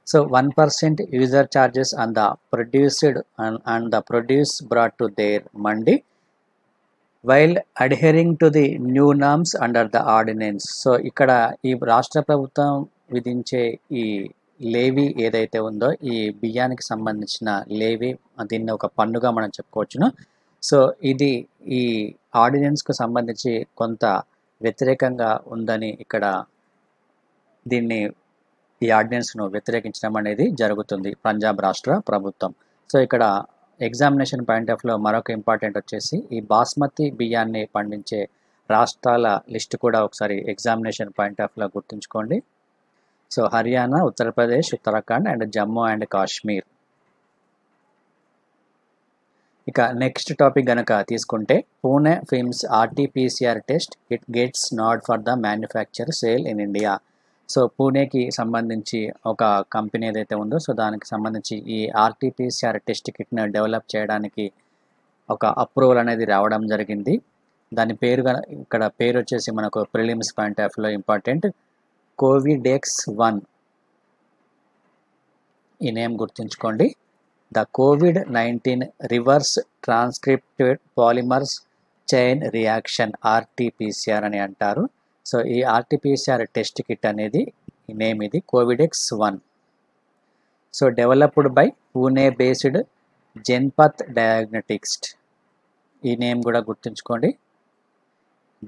So 1% user charges on the produce brought to their mandi while adhering to the new norms under the ordinance. So ఇక్కడ ఈ రాష్ట్ర ప్రభుత్వం విధించే ఈ లేవీ ఏదైతే ఉందో ఈ బియ్యానికి సంబంధించిన లేవీ దీన్ని ఒక పన్నుగా మనం చెప్పుకోవచ్చును. సో ఇది ఈ ఆర్డినెన్స్కు సంబంధించి కొంత వ్యతిరేకంగా ఉందని ఇక్కడ దీన్ని ఈ ఆర్డినెన్స్ను వ్యతిరేకించడం అనేది జరుగుతుంది పంజాబ్ రాష్ట్ర ప్రభుత్వం. సో ఇక్కడ ఎగ్జామినేషన్ పాయింట్ ఆఫ్ లో మరొక ఇంపార్టెంట్ వచ్చేసి ఈ బాస్మతి బియ్యాన్ని పండించే రాష్ట్రాల లిస్ట్ కూడా ఒకసారి ఎగ్జామినేషన్ పాయింట్ ఆఫ్ లో గుర్తుంచుకోండి. So Haryana, Uttar Pradesh, Uttarakhand and Jammu and Kashmir. ఇక నెక్స్ట్ టాపిక్ గనక తీసుకుంటే Pune firms RTPCR test it gets nod for the manufacture sale in India. సో పూణేకి సంబంధించి ఒక కంపెనీ ఏదైతే ఉందో సో దానికి సంబంధించి ఈ ఆర్టీపీసీఆర్ టెస్ట్ కిట్ను డెవలప్ చేయడానికి ఒక అప్రూవల్ అనేది రావడం జరిగింది. దాని పేరు ఇక్కడ పేరు వచ్చేసి మనకు ప్రిలిమ్స్ పాయింట్ ఆఫ్ లో ఇంపార్టెంట్ కోవిడెక్స్ 1. ఈ నేమ్ గుర్తుంచుకోండి. ద కోవిడ్-19 reverse transcribed polymers chain reaction RTPCR అని అంటారు. సో ఈ ఆర్టీపీసీఆర్ టెస్ట్ కిట్ అనేది నేమ్ ఇది Covidex 1. So developed by Pune based Genpath diagnostics. ఈ నేమ్ కూడా గుర్తుంచుకోండి.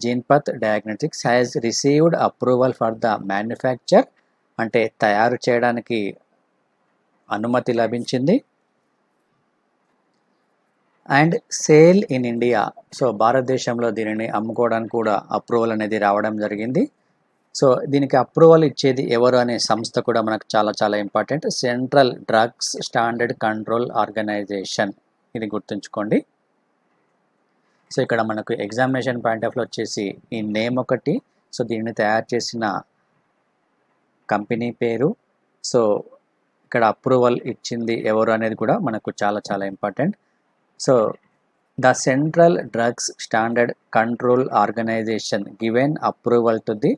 Genpath diagnostics has received approval for the manufacture అంటే తయారు చేయడానికి అనుమతి లభించింది. And sale in India. So భారతదేశంలో దీనిని అమ్ముకోవడానికి కూడా అప్రూవల్ అనేది రావడం జరిగింది. సో దీనికి అప్రూవల్ ఇచ్చేది ఎవరు అనే సంస్థ కూడా మనకు చాలా చాలా important. Central drugs standard control organisation. ఇది గుర్తుంచుకోండి. సో ఇక్కడ మనకు ఎగ్జామినేషన్ పాయింట్ ఆఫ్ లో వచ్చేసి ఈ నేమ్ ఒకటి, సో దీన్ని తయారు చేసిన కంపెనీ పేరు, సో ఇక్కడ అప్రూవల్ ఇచ్చింది ఎవరు అనేది కూడా మనకు చాలా చాలా important. So the central drugs standard control organisation given approval to the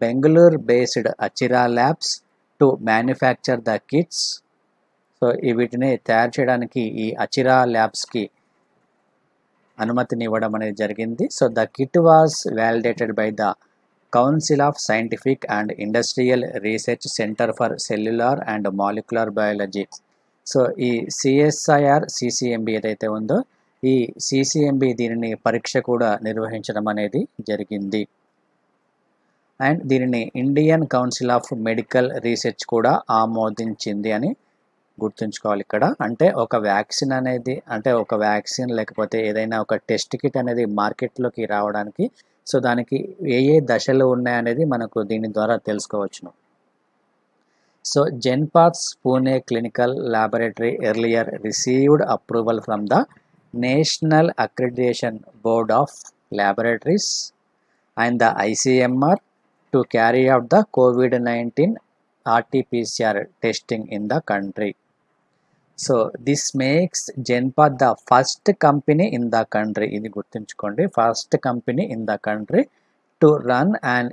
Bengaluru based Achira labs to manufacture the kits. So వీటిని తయారు చేయడానికి ఈ అచిరా ల్యాబ్స్కి అనుమతిని ఇవ్వడం అనేది జరిగింది. So the kit was validated by the council of scientific and industrial research centre for cellular and molecular biology. So ఈ CSIR CCMB ఏదైతే ఉందో ఈ సిసిఎంబి దీనిని పరీక్ష కూడా నిర్వహించడం అనేది జరిగింది. అండ్ దీనిని Indian council of medical research కూడా ఆమోదించింది అని గుర్తుంచుకోవాలి. ఇక్కడ అంటే ఒక వ్యాక్సిన్ అనేది అంటే ఒక వ్యాక్సిన్ లేకపోతే ఏదైనా ఒక టెస్ట్ కిట్ అనేది మార్కెట్లోకి రావడానికి సో దానికి ఏ ఏ దశలు ఉన్నాయనేది మనకు దీని ద్వారా తెలుసుకోవచ్చును. So Genpath's Pune clinical laboratory earlier received approval from the national accreditation board of laboratories and the ICMR to carry out the COVID-19 RT-PCR testing in the country. So this makes Genpath the first company in the country. ఇది గుర్తుంచుకోండి. First company in the country to run and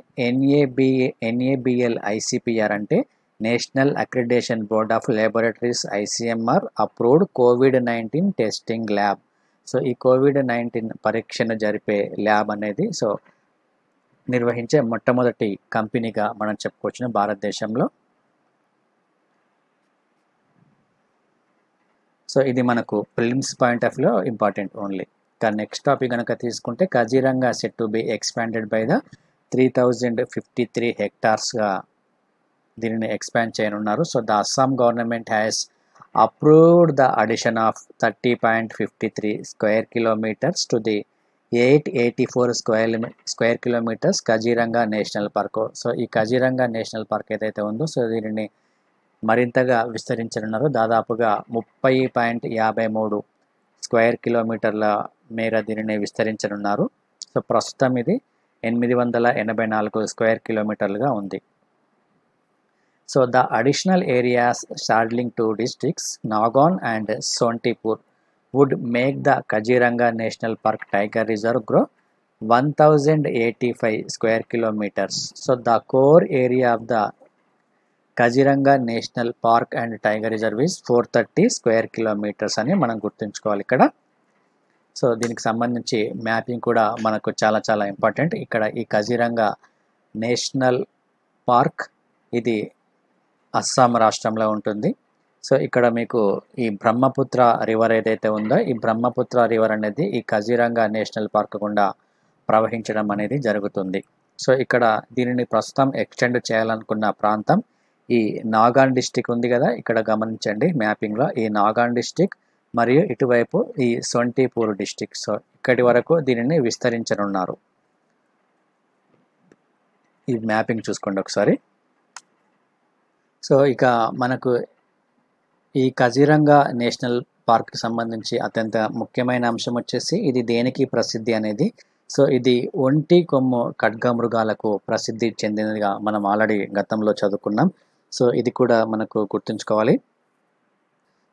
NABL ICPR అంటే national accreditation board of laboratories ICMR approved COVID-19 testing lab. So ఈ COVID-19 పరీక్షను జరిపే lab అనేది so నిర్వహించే మొట్టమొదటి కంపెనీగా మనం చెప్పుకోవచ్చును భారతదేశంలో. సో ఇది మనకు ప్రిలిమ్స్ పాయింట్ ఆఫ్ లో ఇంపార్టెంట్ ఓన్లీ. ఇక నెక్స్ట్ టాపిక్ కనుక తీసుకుంటే Kaziranga set to be expanded by the 3053 హెక్టార్స్గా దీనిని ఎక్స్పాండ్ చేయనున్నారు. So the Assam government has approved the addition of 30.53 square kilometres to the 884 square kilometres Kaziranga national park. So ఈ Kaziranga national park ఏదైతే ఉందో so దీనిని మరింతగా విస్తరించనున్నారు. దాదాపుగా 30.53 స్క్వేర్ కిలోమీటర్ల మేర దీనిని విస్తరించనున్నారు. సో ప్రస్తుతం ఇది 884 స్క్వేర్ కిలోమీటర్లుగా ఉంది. So the additional areas straddling 2 districts Nagaon and Sonitpur would make the Kaziranga National Park Tiger Reserve grow 1085 square kilometers. So the core area of the Kaziranga National Park and Tiger Reserve is 430 square kilometers అని మనం గుర్తుంచుకోవాలి ఇక్కడ. So దీనికి సంబంధించి mapping కూడా మనకు చాలా చాలా ఇంపార్టెంట్. ఇక్కడ ఈ కజీరంగా నేషనల్ పార్క్ ఇది అస్సాం రాష్ట్రంలో ఉంటుంది. సో ఇక్కడ మీకు ఈ బ్రహ్మపుత్ర రివర్ ఏదైతే ఉందో ఈ బ్రహ్మపుత్ర రివర్ అనేది ఈ కజీరంగా నేషనల్ పార్క్ గుండా ప్రవహించడం అనేది జరుగుతుంది. సో ఇక్కడ దీనిని ప్రస్తుతం ఎక్స్టెండ్ చేయాలనుకున్న ప్రాంతం ఈ నాగాన్ డిస్టిక్ ఉంది కదా, ఇక్కడ గమనించండి మ్యాపింగ్లో ఈ నాగాన్ డిస్టిక్ మరియు ఇటువైపు ఈ సొంటిపూర్ డిస్టిక్. సో ఇక్కడి వరకు దీనిని విస్తరించనున్నారు. ఈ మ్యాపింగ్ చూసుకోండి ఒకసారి. సో ఇక మనకు ఈ కజీరంగా నేషనల్ పార్క్కి సంబంధించి అత్యంత ముఖ్యమైన అంశం వచ్చేసి ఇది దేనికి ప్రసిద్ధి అనేది. సో ఇది ఒంటి కొమ్ము ఖడ్గమృగాలకు ప్రసిద్ధి చెందినదిగా మనం ఆల్రెడీ గతంలో చదువుకున్నాం. సో ఇది కూడా మనకు గుర్తుంచుకోవాలి.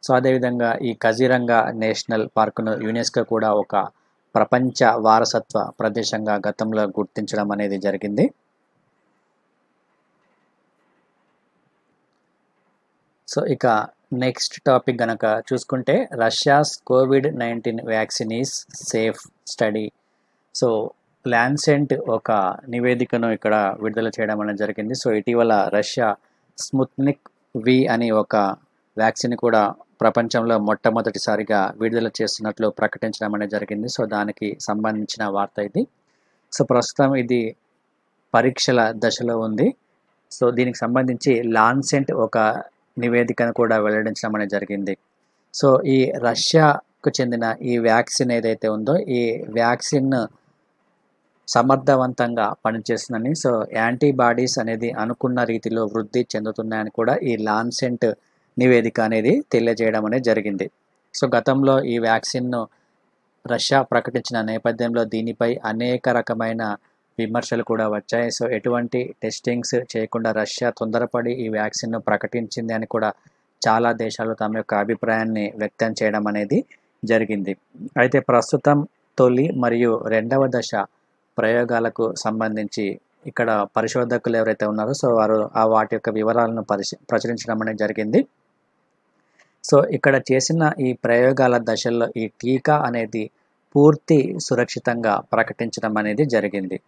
సో అదేవిధంగా ఈ కజీరంగా నేషనల్ పార్కును యునెస్కో కూడా ఒక ప్రపంచ వారసత్వ ప్రదేశంగా గతంలో గుర్తించడం అనేది జరిగింది. సో ఇక నెక్స్ట్ టాపిక్ గనక చూసుకుంటే రష్యాస్ కోవిడ్-19 vaccine is safe study. So Lancet ఒక నివేదికను ఇక్కడ విడుదల చేయడం అనేది జరిగింది. సో ఇటీవల రష్యా స్పుత్నిక్ వి అని ఒక వ్యాక్సిన్ కూడా ప్రపంచంలో మొట్టమొదటిసారిగా విడుదల చేస్తున్నట్లు ప్రకటించడం అనేది జరిగింది. సో దానికి సంబంధించిన వార్త ఇది. సో ప్రస్తుతం ఇది పరీక్షల దశలో ఉంది. సో దీనికి సంబంధించి లాన్సెంట్ ఒక నివేదికను కూడా వెల్లడించడం అనేది జరిగింది. సో ఈ రష్యాకు చెందిన ఈ వ్యాక్సిన్ ఏదైతే ఉందో ఈ వ్యాక్సిన్ సమర్థవంతంగా పనిచేస్తుందని, సో యాంటీబాడీస్ అనేది అనుకున్న రీతిలో వృద్ధి చెందుతున్నాయని కూడా ఈ లాన్సెంట్ నివేదిక అనేది తెలియజేయడం అనేది జరిగింది. సో గతంలో ఈ వ్యాక్సిన్ను రష్యా ప్రకటించిన నేపథ్యంలో దీనిపై అనేక రకమైన విమర్శలు కూడా వచ్చాయి. సో ఎటువంటి టెస్టింగ్స్ చేయకుండా రష్యా తొందరపడి ఈ వ్యాక్సిన్ను ప్రకటించింది అని కూడా చాలా దేశాలు తమ యొక్క అభిప్రాయాన్ని వ్యక్తం చేయడం అనేది జరిగింది. అయితే ప్రస్తుతం తొలి మరియు రెండవ దశ ప్రయోగాలకు సంబంధించి ఇక్కడ పరిశోధకులు ఎవరైతే ఉన్నారో సో వారు వాటి యొక్క వివరాలను ప్రచురించడం అనేది జరిగింది. సో ఇక్కడ చేసిన ఈ ప్రయోగాల దశల్లో ఈ టీకా అనేది పూర్తి సురక్షితంగా ప్రకటించడం అనేది జరిగింది.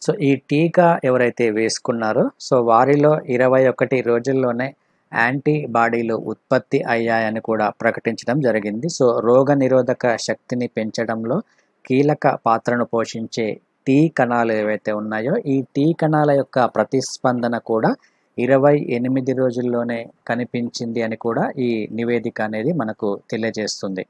సో ఈ టీకా ఎవరైతే వేసుకున్నారో సో వారిలో 21 రోజుల్లోనే యాంటీబాడీలు ఉత్పత్తి అయ్యాయని కూడా ప్రకటించడం జరిగింది. సో రోగ నిరోధక శక్తిని పెంచడంలో కీలక పాత్రను పోషించే టీ కణాలు ఏవైతే ఉన్నాయో ఈ టీ కణాల యొక్క ప్రతిస్పందన కూడా 28 రోజుల్లోనే కనిపించింది అని కూడా ఈ నివేదిక అనేది మనకు తెలియజేస్తుంది.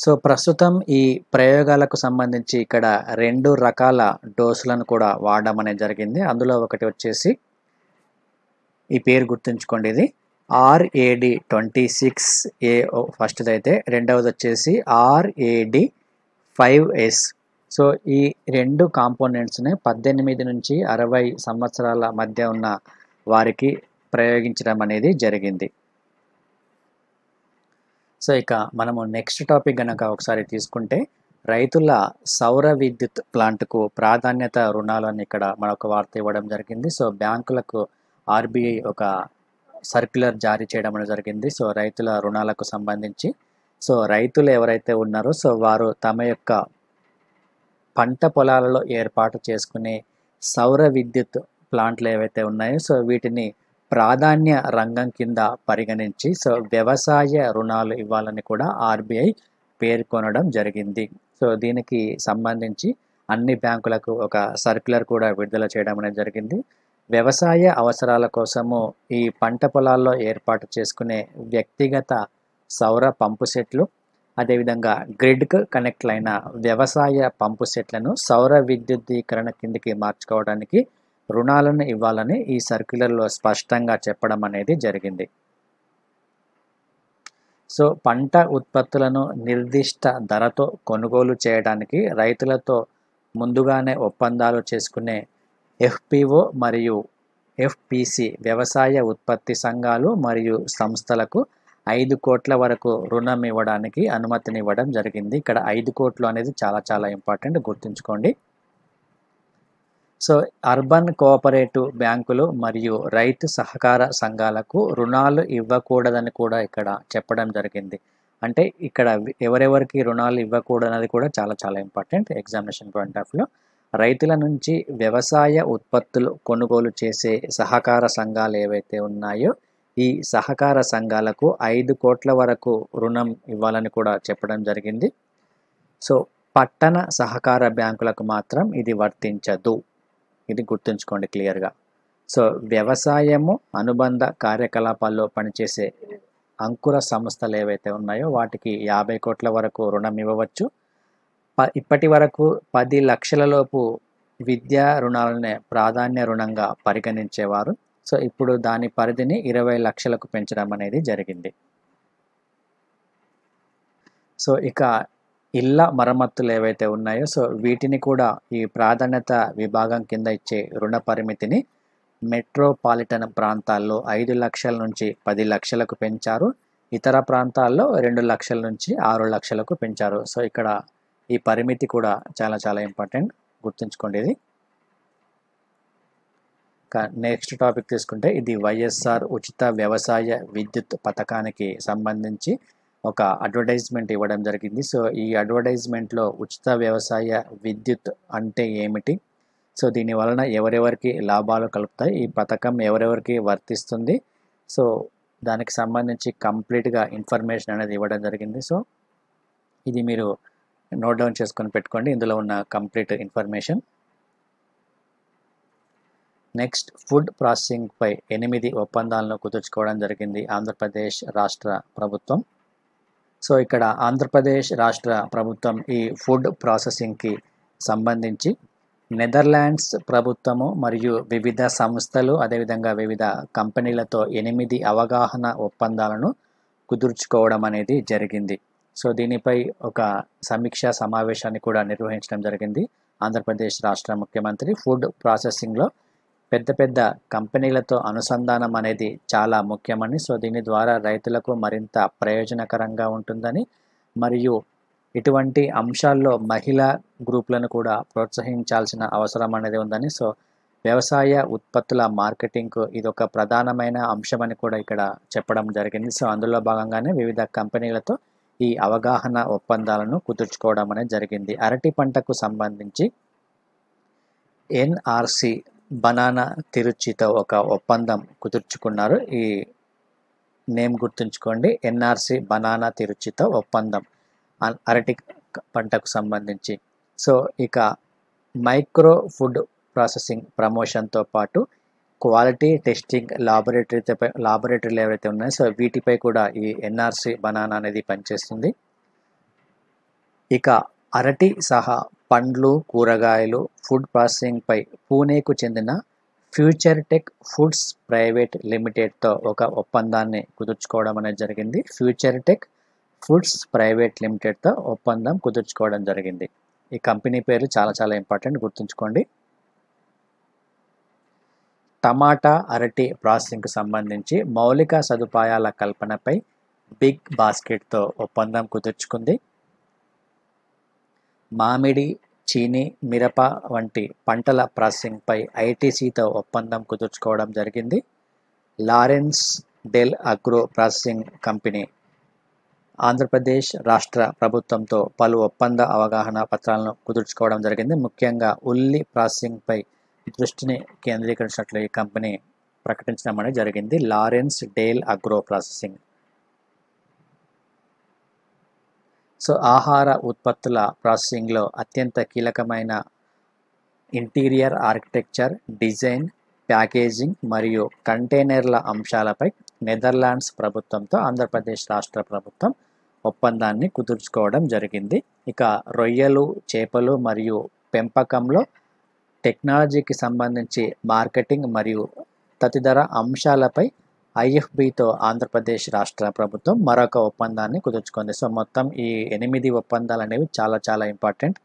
సో ప్రస్తుతం ఈ ప్రయోగాలకు సంబంధించి ఇక్కడ 2 రకాల డోసులను కూడా వాడడం అనేది జరిగింది. అందులో ఒకటి వచ్చేసి ఈ పేరు గుర్తుంచుకోండి, ఇది RAD26A ఫస్ట్ది అయితే, రెండవది వచ్చేసి RAD5S. సో ఈ 2 కాంపోనెంట్స్ని 18 నుంచి 60 సంవత్సరాల మధ్య ఉన్న వారికి ప్రయోగించడం అనేది జరిగింది. సో ఇక మనము నెక్స్ట్ టాపిక్ కనుక ఒకసారి తీసుకుంటే రైతుల సౌర విద్యుత్ ప్లాంట్కు ప్రాధాన్యత రుణాలు అని ఇక్కడ మనకు వార్త ఇవ్వడం జరిగింది. సో బ్యాంకులకు RBI ఒక సర్క్యులర్ జారీ చేయడం అనేది జరిగింది. సో రైతుల రుణాలకు సంబంధించి సో రైతులు ఎవరైతే ఉన్నారో సో వారు తమ యొక్క పంట పొలాలలో ఏర్పాటు చేసుకునే సౌర విద్యుత్ ప్లాంట్లు ఏవైతే ఉన్నాయో సో వీటిని ప్రాధాన్య రంగం కింద పరిగణించి సో వ్యవసాయ రుణాలు ఇవ్వాలని కూడా RBI పేర్కొనడం జరిగింది. సో దీనికి సంబంధించి అన్ని బ్యాంకులకు ఒక సర్క్యులర్ కూడా విడుదల చేయడం అనేది జరిగింది. వ్యవసాయ అవసరాల కోసము ఈ పంట పొలాల్లో ఏర్పాటు చేసుకునే వ్యక్తిగత సౌర పంపు సెట్లు, అదేవిధంగా గ్రిడ్కు కనెక్ట్ అయిన వ్యవసాయ పంపు సెట్లను సౌర విద్యుద్దీకరణ కిందికి మార్చుకోవడానికి రుణాలను ఇవ్వాలని ఈ సర్క్యులర్లో స్పష్టంగా చెప్పడం అనేది జరిగింది. సో పంట ఉత్పత్తులను నిర్దిష్ట ధరతో కొనుగోలు చేయడానికి రైతులతో ముందుగానే ఒప్పందాలు చేసుకునే FPO మరియు FPC వ్యవసాయ ఉత్పత్తి సంఘాలు మరియు సంస్థలకు 5 కోట్ల వరకు రుణం ఇవ్వడానికి అనుమతినివ్వడం జరిగింది. ఇక్కడ 5 కోట్లు అనేది చాలా ఇంపార్టెంట్, గుర్తుంచుకోండి. సో అర్బన్ కోఆపరేటివ్ బ్యాంకులు మరియు రైతు సహకార సంఘాలకు రుణాలు ఇవ్వకూడదని కూడా ఇక్కడ చెప్పడం జరిగింది. అంటే ఇక్కడ ఎవరెవరికి రుణాలు ఇవ్వకూడదన్నది కూడా చాలా ఇంపార్టెంట్ ఎగ్జామినేషన్ పాయింట్ ఆఫ్ వ్యూలో. రైతుల నుంచి వ్యవసాయ ఉత్పత్తులు కొనుగోలు చేసే సహకార సంఘాలు ఏవైతే ఉన్నాయో ఈ సహకార సంఘాలకు 5 కోట్ల వరకు రుణం ఇవ్వాలని కూడా చెప్పడం జరిగింది. సో పట్టణ సహకార బ్యాంకులకు మాత్రం ఇది వర్తించదు. ఇది గుర్తుంచుకోండి క్లియర్గా. సో వ్యవసాయము అనుబంధ కార్యకలాపాల్లో పనిచేసే అంకుర సంస్థలు ఏవైతే ఉన్నాయో వాటికి 50 కోట్ల వరకు రుణం ఇవ్వవచ్చు. ఇప్పటి వరకు 10 లక్షల లోపు విద్యా రుణాలనే ప్రాధాన్య రుణంగా పరిగణించేవారు. సో ఇప్పుడు దాని పరిధిని 20 లక్షలకు పెంచడం అనేది జరిగింది. సో ఇక ఇళ్ళ మరమ్మతులు ఏవైతే ఉన్నాయో సో వీటిని కూడా ఈ ప్రాధాన్యత విభాగం కింద ఇచ్చే రుణ పరిమితిని మెట్రోపాలిటన్ ప్రాంతాల్లో 5 లక్షల నుంచి 10 లక్షలకు పెంచారు. ఇతర ప్రాంతాల్లో 2 లక్షల నుంచి 6 లక్షలకు పెంచారు. సో ఇక్కడ ఈ పరిమితి కూడా చాలా చాలా ఇంపార్టెంట్, గుర్తుంచుకోండి ఇది. నెక్స్ట్ టాపిక్ తీసుకుంటే ఇది వైఎస్ఆర్ ఉచిత వ్యవసాయ విద్యుత్ పథకానికి సంబంధించి ఒక అడ్వర్టైజ్మెంట్ ఇవ్వడం జరిగింది. సో ఈ అడ్వర్టైజ్మెంట్లో ఉచిత వ్యవసాయ విద్యుత్ అంటే ఏమిటి, సో దీని వలన ఎవరెవరికి లాభాలు కలుపుతాయి, ఈ పథకం ఎవరెవరికి వర్తిస్తుంది, సో దానికి సంబంధించి కంప్లీట్గా ఇన్ఫర్మేషన్ అనేది ఇవ్వడం జరిగింది. సో ఇది మీరు నోట్ డౌన్ చేసుకొని పెట్టుకోండి, ఇందులో ఉన్న కంప్లీట్ ఇన్ఫర్మేషన్. నెక్స్ట్ ఫుడ్ ప్రాసెసింగ్పై 8 ఒప్పందాలను కుదుర్చుకోవడం జరిగింది ఆంధ్రప్రదేశ్ రాష్ట్ర ప్రభుత్వం. సో ఇక్కడ ఆంధ్రప్రదేశ్ రాష్ట్ర ప్రభుత్వం ఈ ఫుడ్ ప్రాసెసింగ్కి సంబంధించి నెదర్లాండ్స్ ప్రభుత్వము మరియు వివిధ సంస్థలు అదేవిధంగా వివిధ కంపెనీలతో 8 అవగాహన ఒప్పందాలను కుదుర్చుకోవడం అనేది జరిగింది. సో దీనిపై ఒక సమీక్షా సమావేశాన్ని కూడా నిర్వహించడం జరిగింది ఆంధ్రప్రదేశ్ రాష్ట్ర ముఖ్యమంత్రి. ఫుడ్ ప్రాసెసింగ్లో పెద్ద పెద్ద కంపెనీలతో అనుసంధానం అనేది చాలా ముఖ్యమని, సో దీని ద్వారా రైతులకు మరింత ప్రయోజనకరంగా ఉంటుందని మరియు ఇటువంటి అంశాల్లో మహిళా గ్రూపులను కూడా ప్రోత్సహించాల్సిన అవసరం అనేది ఉందని, సో వ్యవసాయ ఉత్పత్తుల మార్కెటింగ్కు ఇది ఒక ప్రధానమైన అంశమని కూడా ఇక్కడ చెప్పడం జరిగింది. సో అందులో భాగంగానే వివిధ కంపెనీలతో ఈ అవగాహన ఒప్పందాలను కుదుర్చుకోవడం అనేది జరిగింది. అరటి పంటకు సంబంధించి ఎన్ఆర్సి బనానా తిరుచితో ఒక ఒప్పందం కుదుర్చుకున్నారు. ఈ నేమ్ గుర్తుంచుకోండి, ఎన్ఆర్సి బనానా తిరుచితో ఒప్పందం అరటి పంటకు సంబంధించి. సో ఇక మైక్రో ఫుడ్ ప్రాసెసింగ్ ప్రమోషన్తో పాటు క్వాలిటీ టెస్టింగ్ లాబొరేటరీలు ఏవైతే ఉన్నాయో సో వీటిపై కూడా ఈ ఎన్ఆర్సి బనానా అనేది పనిచేస్తుంది. ఇక అరటి సహా పండ్లు కూరగాయలు ఫుడ్ ప్రాసెసింగ్పై పూణేకు చెందిన ఫ్యూచర్ టెక్ ఫుడ్స్ ప్రైవేట్ లిమిటెడ్తో ఒక ఒప్పందాన్ని కుదుర్చుకోవడం అనేది జరిగింది. ఫ్యూచర్ టెక్ ఫుడ్స్ ప్రైవేట్ లిమిటెడ్తో ఒప్పందం కుదుర్చుకోవడం జరిగింది. ఈ కంపెనీ పేరు చాలా చాలా ఇంపార్టెంట్, గుర్తుంచుకోండి. టమాటా అరటి ప్రాసెసింగ్కు సంబంధించి మౌలిక సదుపాయాల కల్పనపై బిగ్ బాస్కెట్తో ఒప్పందం కుదుర్చుకుంది. మామిడి చీని మిరప వంటి పంటల ప్రాసెసింగ్పై ఐటీసీతో ఒప్పందం కుదుర్చుకోవడం జరిగింది. Lawrence Dell agro processing company Andhra Pradesh రాష్ట్ర ప్రభుత్వంతో పలు ఒప్పంద అవగాహన పత్రాలను కుదుర్చుకోవడం జరిగింది. ముఖ్యంగా ఉల్లి ప్రాసెసింగ్పై దృష్టిని కేంద్రీకరించినట్లు ఈ కంపెనీ ప్రకటించడం అనేది జరిగింది. Lawrence Dale Agro Processing. So ఆహార ఉత్పత్తుల ప్రాసెసింగ్లో అత్యంత కీలకమైన ఇంటీరియర్ ఆర్కిటెక్చర్, డిజైన్, ప్యాకేజింగ్ మరియు కంటైనర్ల అంశాలపై నెదర్లాండ్స్ ప్రభుత్వంతో ఆంధ్రప్రదేశ్ రాష్ట్ర ప్రభుత్వం ఒప్పందాన్ని కుదుర్చుకోవడం జరిగింది. ఇక రొయ్యలు, చేపలు మరియు పెంపకంలో టెక్నాలజీకి సంబంధించి మార్కెటింగ్ మరియు తదితర అంశాలపై ఐఎఫ్బితో ఆంధ్రప్రదేశ్ రాష్ట్ర ప్రభుత్వం మరొక ఒప్పందాన్ని కుదుర్చుకుంది. సో మొత్తం ఈ 8 ఒప్పందాలు అనేవి చాలా చాలా ఇంపార్టెంట్.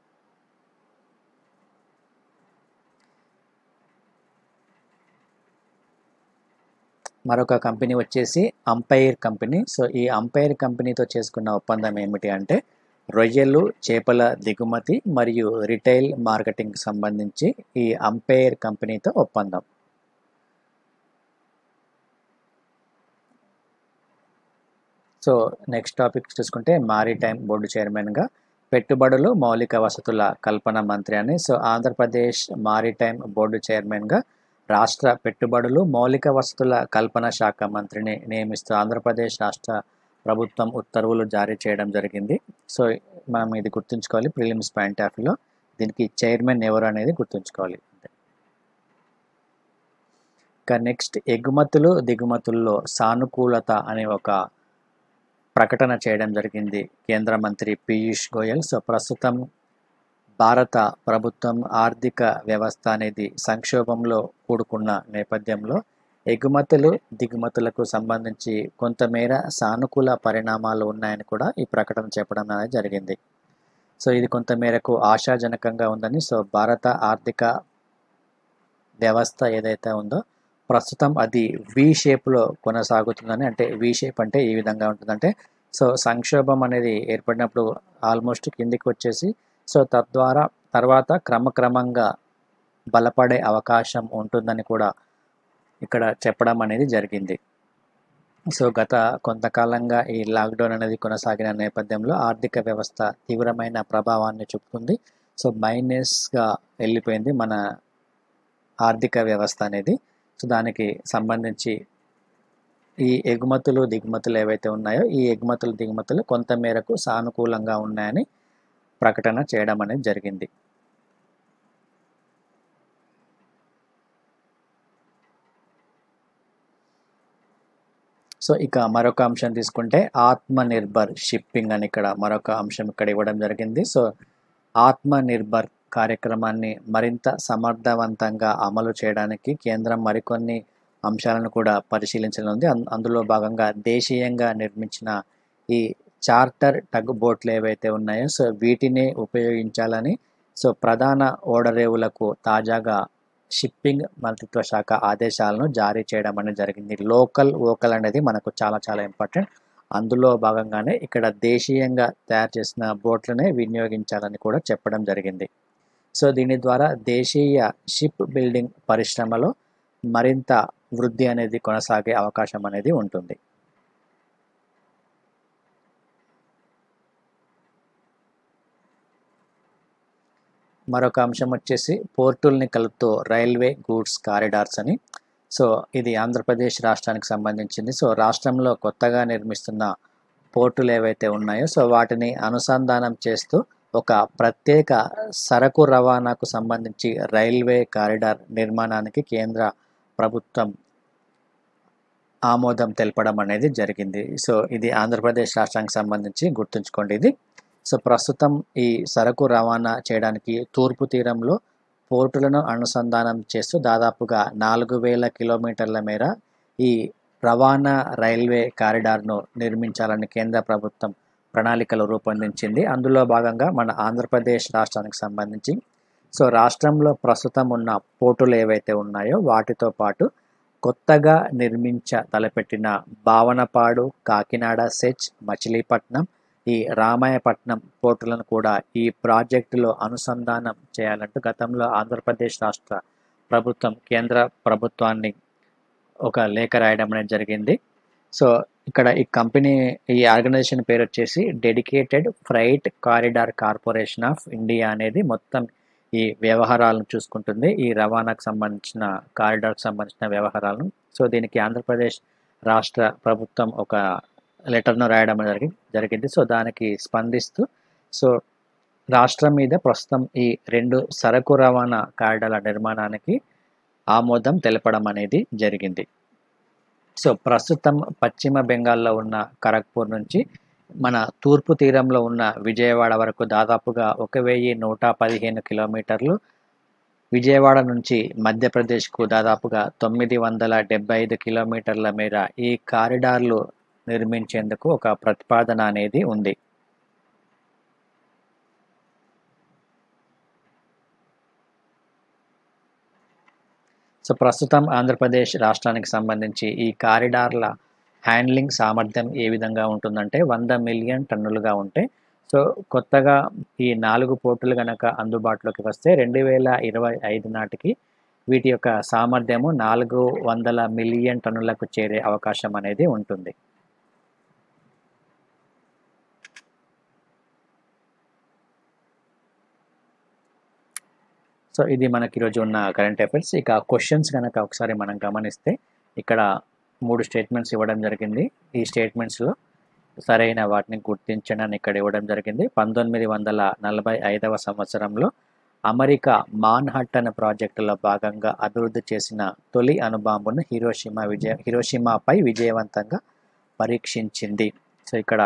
మరొక కంపెనీ వచ్చేసి అంపైర్ కంపెనీ. సో ఈ అంపైర్ కంపెనీతో చేసుకున్న ఒప్పందం ఏమిటి అంటే రొయ్యలు, చేపల దిగుమతి మరియు రిటైల్ మార్కెటింగ్ సంబంధించి ఈ అంపైర్ కంపెనీతో ఒప్పందం. సో నెక్స్ట్ టాపిక్ చూసుకుంటే మారిటైమ్ బోర్డు చైర్మన్గా పెట్టుబడులు మౌలిక వసతుల కల్పన మంత్రి అని. సో ఆంధ్రప్రదేశ్ మారిటైమ్ బోర్డు చైర్మన్గా రాష్ట్ర పెట్టుబడులు మౌలిక వసతుల కల్పన శాఖ మంత్రిని నియమిస్తూ ఆంధ్రప్రదేశ్ రాష్ట్ర ప్రభుత్వం ఉత్తర్వులు జారీ చేయడం జరిగింది. సో మనం ఇది గుర్తుంచుకోవాలి ప్రిలిమ్స్ పాయింట్ ఆఫ్ వ్యూలో. దీనికి చైర్మన్ ఎవరు అనేది గుర్తుంచుకోవాలి. ఇక నెక్స్ట్ ఎగుమతులు దిగుమతుల్లో సానుకూలత అనే ఒక ప్రకటన చేయడం జరిగింది కేంద్ర మంత్రి పీయూష్ గోయల్. సో ప్రస్తుతం భారత ప్రభుత్వం ఆర్థిక వ్యవస్థ అనేది సంక్షోభంలో కూడుకున్న నేపథ్యంలో ఎగుమతులు దిగుమతులకు సంబంధించి కొంతమేర సానుకూల పరిణామాలు ఉన్నాయని కూడా ఈ ప్రకటన చెప్పడం అనేది జరిగింది. సో ఇది కొంతమేరకు ఆశాజనకంగా ఉందని. సో భారత ఆర్థిక వ్యవస్థ ఏదైతే ఉందో ప్రస్తుతం అది వి షేప్లో కొనసాగుతుందని. అంటే వి షేప్ అంటే ఈ విధంగా ఉంటుందంటే సో సంక్షోభం అనేది ఏర్పడినప్పుడు ఆల్మోస్ట్ కిందికి వచ్చేసి సో తద్వారా తర్వాత క్రమక్రమంగా బలపడే అవకాశం ఉంటుందని కూడా ఇక్కడ చెప్పడం అనేది జరిగింది. సో గత కొంతకాలంగా ఈ లాక్డౌన్ అనేది కొనసాగిన నేపథ్యంలో ఆర్థిక వ్యవస్థ తీవ్రమైన ప్రభావాన్ని చూపుతుంది. సో మైనస్గా వెళ్ళిపోయింది మన ఆర్థిక వ్యవస్థ అనేది. సో దానికి సంబంధించి ఈ ఎగుమతులు దిగుమతులు ఏవైతే ఉన్నాయో ఈ ఎగుమతులు దిగుమతులు కొంతమేరకు సానుకూలంగా ఉన్నాయని ప్రకటన చేయడం అనేది జరిగింది. సో ఇక మరొక అంశం తీసుకుంటే ఆత్మనిర్భర్ షిప్పింగ్ అని ఇక్కడ మరొక అంశం ఇక్కడ ఇవ్వడం జరిగింది. సో ఆత్మనిర్భర్ కార్యక్రమాన్ని మరింత సమర్థవంతంగా అమలు చేయడానికి కేంద్రం మరికొన్ని అంశాలను కూడా పరిశీలించనుంది. అందులో భాగంగా దేశీయంగా నిర్మించిన ఈ చార్టర్ టగ్ బోట్లు ఏవైతే ఉన్నాయో సో వీటిని ఉపయోగించాలని సో ప్రధాన ఓడరేవులకు తాజాగా షిప్పింగ్ మంత్రిత్వ శాఖ ఆదేశాలను జారీ చేయడం అనేది జరిగింది. లోకల్ వోకల్ అనేది మనకు చాలా చాలా ఇంపార్టెంట్. అందులో భాగంగానే ఇక్కడ దేశీయంగా తయారు చేసిన బోట్లనే వినియోగించాలని కూడా చెప్పడం జరిగింది. సో దీని ద్వారా దేశీయ షిప్ బిల్డింగ్ పరిశ్రమలో మరింత వృద్ధి అనేది కొనసాగే అవకాశం అనేది ఉంటుంది. మరొక అంశం వచ్చేసి పోర్టుల్ని కలుపుతూ రైల్వే గూడ్స్ కారిడార్స్ అని. సో ఇది ఆంధ్రప్రదేశ్ రాష్ట్రానికి సంబంధించింది. సో రాష్ట్రంలో కొత్తగా నిర్మిస్తున్న పోర్టులు ఏవైతే ఉన్నాయో సో వాటిని అనుసంధానం చేస్తూ ఒక ప్రత్యేక సరకు రవాణాకు సంబంధించి రైల్వే కారిడార్ నిర్మాణానికి కేంద్ర ప్రభుత్వం ఆమోదం తెలపడం అనేది జరిగింది. సో ఇది ఆంధ్రప్రదేశ్ రాష్ట్రానికి సంబంధించి గుర్తుంచుకోండి ఇది. సో ప్రస్తుతం ఈ సరకు రవాణా చేయడానికి తూర్పు తీరంలో పోర్టులను అనుసంధానం చేస్తూ దాదాపుగా 4000 కిలోమీటర్ల మేర ఈ రవాణా రైల్వే కారిడార్ను నిర్మించాలని కేంద్ర ప్రభుత్వం ప్రణాళికలు రూపొందించింది. అందులో భాగంగా మన ఆంధ్రప్రదేశ్ రాష్ట్రానికి సంబంధించి సో రాష్ట్రంలో ప్రస్తుతం ఉన్న పోర్టులు ఏవైతే ఉన్నాయో వాటితో పాటు కొత్తగా తలపెట్టిన భావనపాడు, కాకినాడ సెచ్, మచిలీపట్నం, ఈ రామాయపట్నం పోర్టులను కూడా ఈ ప్రాజెక్టులో అనుసంధానం చేయాలంటూ గతంలో ఆంధ్రప్రదేశ్ రాష్ట్ర ప్రభుత్వం కేంద్ర ప్రభుత్వాన్ని ఒక లేఖ రాయడం అనేది జరిగింది. సో ఇక్కడ ఈ ఆర్గనైజేషన్ పేరు వచ్చేసి dedicated freight corridor corporation of India అనేది మొత్తం ఈ వ్యవహారాలను చూసుకుంటుంది. ఈ రవాణాకు సంబంధించిన కారిడార్కి సంబంధించిన వ్యవహారాలను. సో దీనికి ఆంధ్రప్రదేశ్ రాష్ట్ర ప్రభుత్వం ఒక లెటర్ను రాయడం జరిగింది. సో దానికి స్పందిస్తూ సో రాష్ట్రం మీద ప్రస్తుతం ఈ 2 సరకు రవాణా కారిడార్ల నిర్మాణానికి ఆమోదం తెలపడం అనేది జరిగింది. సో ప్రస్తుతం పశ్చిమ బెంగాల్లో ఉన్న ఖరగ్పూర్ నుంచి మన తూర్పు తీరంలో ఉన్న విజయవాడ వరకు దాదాపుగా 1115 కిలోమీటర్లు, విజయవాడ నుంచి మధ్యప్రదేశ్కు దాదాపుగా 975 కిలోమీటర్ల మేర ఈ కారిడార్లు నిర్మించేందుకు ఒక ప్రతిపాదన అనేది ఉంది. సో ప్రస్తుతం ఆంధ్రప్రదేశ్ రాష్ట్రానికి సంబంధించి ఈ కారిడార్ల హ్యాండ్లింగ్ సామర్థ్యం ఏ విధంగా ఉంటుందంటే 100 మిలియన్ టన్నులుగా ఉంటే సో కొత్తగా ఈ 4 పోర్టులు కనుక అందుబాటులోకి వస్తే 2025 నాటికి వీటి యొక్క సామర్థ్యము 400 మిలియన్ టన్నులకు చేరే అవకాశం అనేది ఉంటుంది. సో ఇది మనకి ఈరోజు ఉన్న కరెంట్ అఫైర్స్. ఇక క్వశ్చన్స్ కనుక ఒకసారి మనం గమనిస్తే ఇక్కడ 3 స్టేట్మెంట్స్ ఇవ్వడం జరిగింది. ఈ స్టేట్మెంట్స్లో సరైన వాటిని గుర్తించండి అని ఇక్కడ ఇవ్వడం జరిగింది. 1945వ సంవత్సరంలో అమెరికా మాన్హట్టన్ ప్రాజెక్టులో భాగంగా అభివృద్ధి చేసిన తొలి అణుబాంబును హిరోషిమాపై విజయవంతంగా పరీక్షించింది. సో ఇక్కడ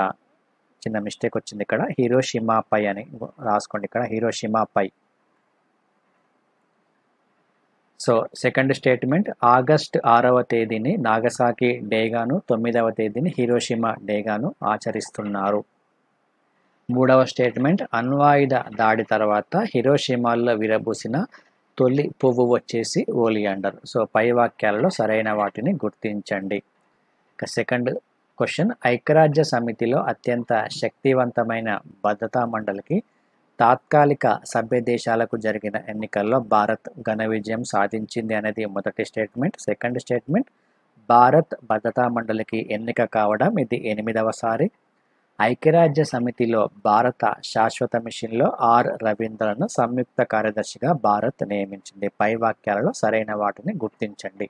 చిన్న మిస్టేక్ వచ్చింది. ఇక్కడ హిరోషిమాపై అని రాసుకోండి. ఇక్కడ హిరోషిమాపై. సో సెకండ్ స్టేట్మెంట్ ఆగస్ట్ 6వ తేదీని నాగసాకి డేగాను, 9వ తేదీని హిరోషిమా డేగాను ఆచరిస్తున్నారు. మూడవ స్టేట్మెంట్ అణ్వాయుధ దాడి తర్వాత హిరోషిమాలో విరబూసిన తొలి పువ్వు వచ్చేసి ఓలియాండర్. సో పై వాక్యాలలో సరైన వాటిని గుర్తించండి. ఇక సెకండ్ క్వశ్చన్ ఐక్యరాజ్య సమితిలో అత్యంత శక్తివంతమైన భద్రతా మండలికి తాత్కాలిక సభ్య దేశాలకు జరిగిన ఎన్నికల్లో భారత్ ఘన విజయం సాధించింది అనేది మొదటి స్టేట్మెంట్. సెకండ్ స్టేట్మెంట్ భారత్ భద్రతా మండలికి ఎన్నిక కావడం ఇది 8వసారి. ఐక్యరాజ్య సమితిలో భారత శాశ్వత మిషన్లో ఆర్ రవీంద్రను సంయుక్త కార్యదర్శిగా భారత్ నియమించింది. పై వాక్యాలలో సరైన వాటిని గుర్తించండి.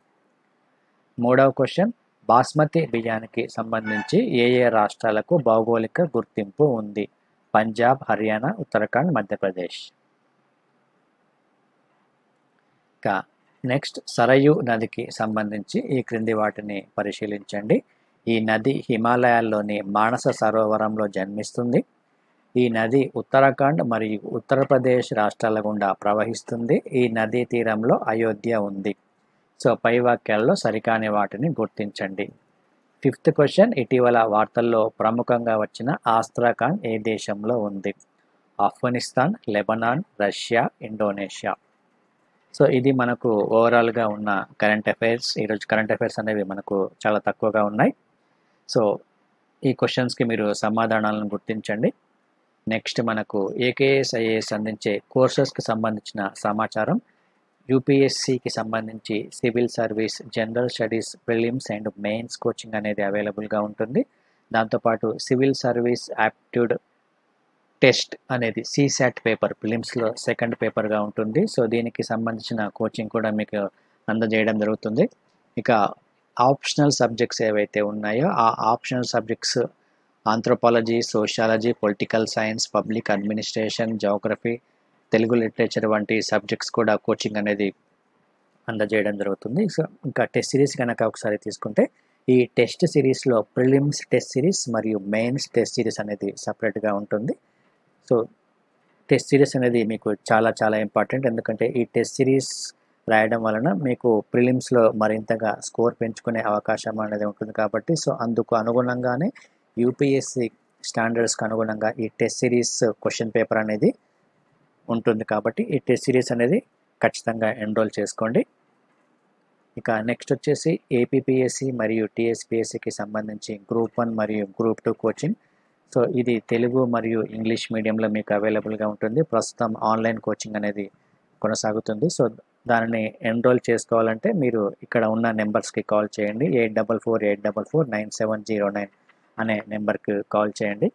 మూడవ క్వశ్చన్ బాస్మతి బియ్యానికి సంబంధించి ఏ రాష్ట్రాలకు భౌగోళిక గుర్తింపు ఉంది? పంజాబ్, హర్యానా, ఉత్తరాఖండ్, మధ్యప్రదేశ్. ఇక నెక్స్ట్ సరయు నదికి సంబంధించి ఈ క్రింది వాటిని పరిశీలించండి. ఈ నది హిమాలయాల్లోని మానస సరోవరంలో జన్మిస్తుంది. ఈ నది ఉత్తరాఖండ్ మరియు ఉత్తరప్రదేశ్ రాష్ట్రాల గుండా ప్రవహిస్తుంది. ఈ నదీ తీరంలో అయోధ్య ఉంది. సో పై వాక్యాల్లో సరికాని వాటిని గుర్తించండి. ఫిఫ్త్ క్వశ్చన్ ఇటీవల వార్తల్లో ప్రముఖంగా వచ్చిన ఆస్ట్రాఖాన్ ఏ దేశంలో ఉంది? Afghanistan, Lebanon, Russia, Indonesia. So ఇది మనకు ఓవరాల్గా ఉన్న కరెంట్ అఫైర్స్. ఈరోజు కరెంట్ అఫైర్స్ అనేవి మనకు చాలా తక్కువగా ఉన్నాయి. సో ఈ క్వశ్చన్స్కి మీరు సమాధానాలను గుర్తించండి. నెక్స్ట్ మనకు ఏకేఎస్ ఐఏఎస్ అందించే కోర్సెస్కి సంబంధించిన సమాచారం యూపీఎస్సికి సంబంధించి civil service, general studies, prelims and mains coaching అనేది అవైలబుల్గా ఉంటుంది. దాంతోపాటు సివిల్ సర్వీస్ యాప్టిట్యూడ్ టెస్ట్ అనేది CSAT పేపర్ ప్రిలిమ్స్లో సెకండ్ పేపర్గా ఉంటుంది. సో దీనికి సంబంధించిన కోచింగ్ కూడా మీకు అందజేయడం జరుగుతుంది. ఇక ఆప్షనల్ సబ్జెక్ట్స్ ఏవైతే ఉన్నాయో ఆ optional subjects anthropology, sociology, political science, public administration, geography, Telugu literature వంటి సబ్జెక్ట్స్ కూడా కోచింగ్ అనేది అందజేయడం జరుగుతుంది. సో ఇంకా టెస్ట్ సిరీస్ కనుక ఒకసారి తీసుకుంటే ఈ టెస్ట్ సిరీస్లో ప్రిలిమ్స్ టెస్ట్ సిరీస్ మరియు మెయిన్స్ టెస్ట్ సిరీస్ అనేది సపరేట్గా ఉంటుంది. సో టెస్ట్ సిరీస్ అనేది మీకు చాలా చాలా ఇంపార్టెంట్. ఎందుకంటే ఈ టెస్ట్ సిరీస్ రాయడం వలన మీకు ప్రిలిమ్స్లో మరింతగా స్కోర్ పెంచుకునే అవకాశం అనేది ఉంటుంది కాబట్టి సో అందుకు అనుగుణంగానే యూపీఎస్సి స్టాండర్డ్స్కి అనుగుణంగా ఈ టెస్ట్ సిరీస్ క్వశ్చన్ పేపర్ అనేది ఉంటుంది. కాబట్టి ఈ టెస్ట్ సిరీస్ అనేది ఖచ్చితంగా ఎన్రోల్ చేసుకోండి. ఇక నెక్స్ట్ వచ్చేసి ఏపీపీఎస్సి మరియు టీఎస్పీఎస్సికి సంబంధించి గ్రూప్ 1 మరియు గ్రూప్ 2 కోచింగ్. సో ఇది తెలుగు మరియు ఇంగ్లీష్ మీడియంలో మీకు అవైలబుల్గా ఉంటుంది. ప్రస్తుతం ఆన్లైన్ కోచింగ్ అనేది కొనసాగుతుంది. సో దానిని ఎన్రోల్ చేసుకోవాలంటే మీరు ఇక్కడ ఉన్న నెంబర్స్కి కాల్ చేయండి. 8448449709 అనే నెంబర్కి కాల్ చేయండి.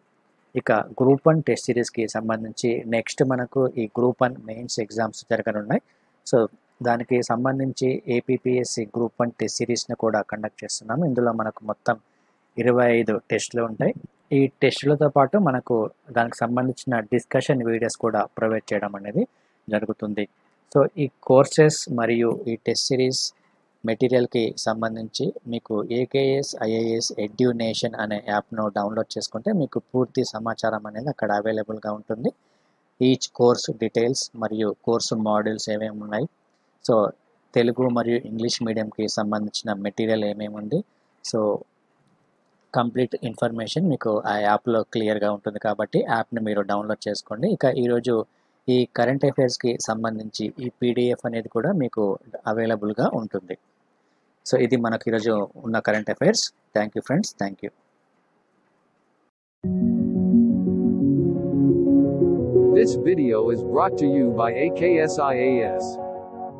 ఇక గ్రూప్ 1 టెస్ట్ సిరీస్కి సంబంధించి నెక్స్ట్ మనకు ఈ గ్రూప్ 1 మెయిన్స్ ఎగ్జామ్స్ జరగనున్నాయి. సో దానికి సంబంధించి ఏపీపీఎస్సి గ్రూప్ 1 టెస్ట్ సిరీస్ని కూడా కండక్ట్ చేస్తున్నాము. ఇందులో మనకు మొత్తం 25 టెస్టులు ఉంటాయి. ఈ టెస్టులతో పాటు మనకు దానికి సంబంధించిన డిస్కషన్ వీడియోస్ కూడా ప్రొవైడ్ చేయడం అనేది జరుగుతుంది. సో ఈ కోర్సెస్ మరియు ఈ టెస్ట్ సిరీస్ మెటీరియల్కి సంబంధించి మీకు ఏకేఎస్ ఐఏఎస్ ఎడ్యునేషన్ అనే యాప్ను డౌన్లోడ్ చేసుకుంటే మీకు పూర్తి సమాచారం అనేది అక్కడ అవైలబుల్గా ఉంటుంది. ఈచ్ కోర్స్ డీటెయిల్స్ మరియు కోర్సు మాడ్యూల్స్ ఏమేమి ఉన్నాయి, సో తెలుగు మరియు ఇంగ్లీష్ మీడియంకి సంబంధించిన మెటీరియల్ ఏమేమి ఉంది, సో కంప్లీట్ ఇన్ఫర్మేషన్ మీకు ఆ యాప్లో క్లియర్గా ఉంటుంది. కాబట్టి యాప్ని మీరు డౌన్లోడ్ చేసుకోండి. ఇక ఈరోజు ఈ కరెంట్ అఫైర్స్కి సంబంధించి ఈ పీడిఎఫ్ అనేది కూడా మీకు అవైలబుల్గా ఉంటుంది. సో ఇది మనకు ఈరోజు ఉన్న current affairs. Thank you friends, thank you. This video is brought to you by AKSIAS.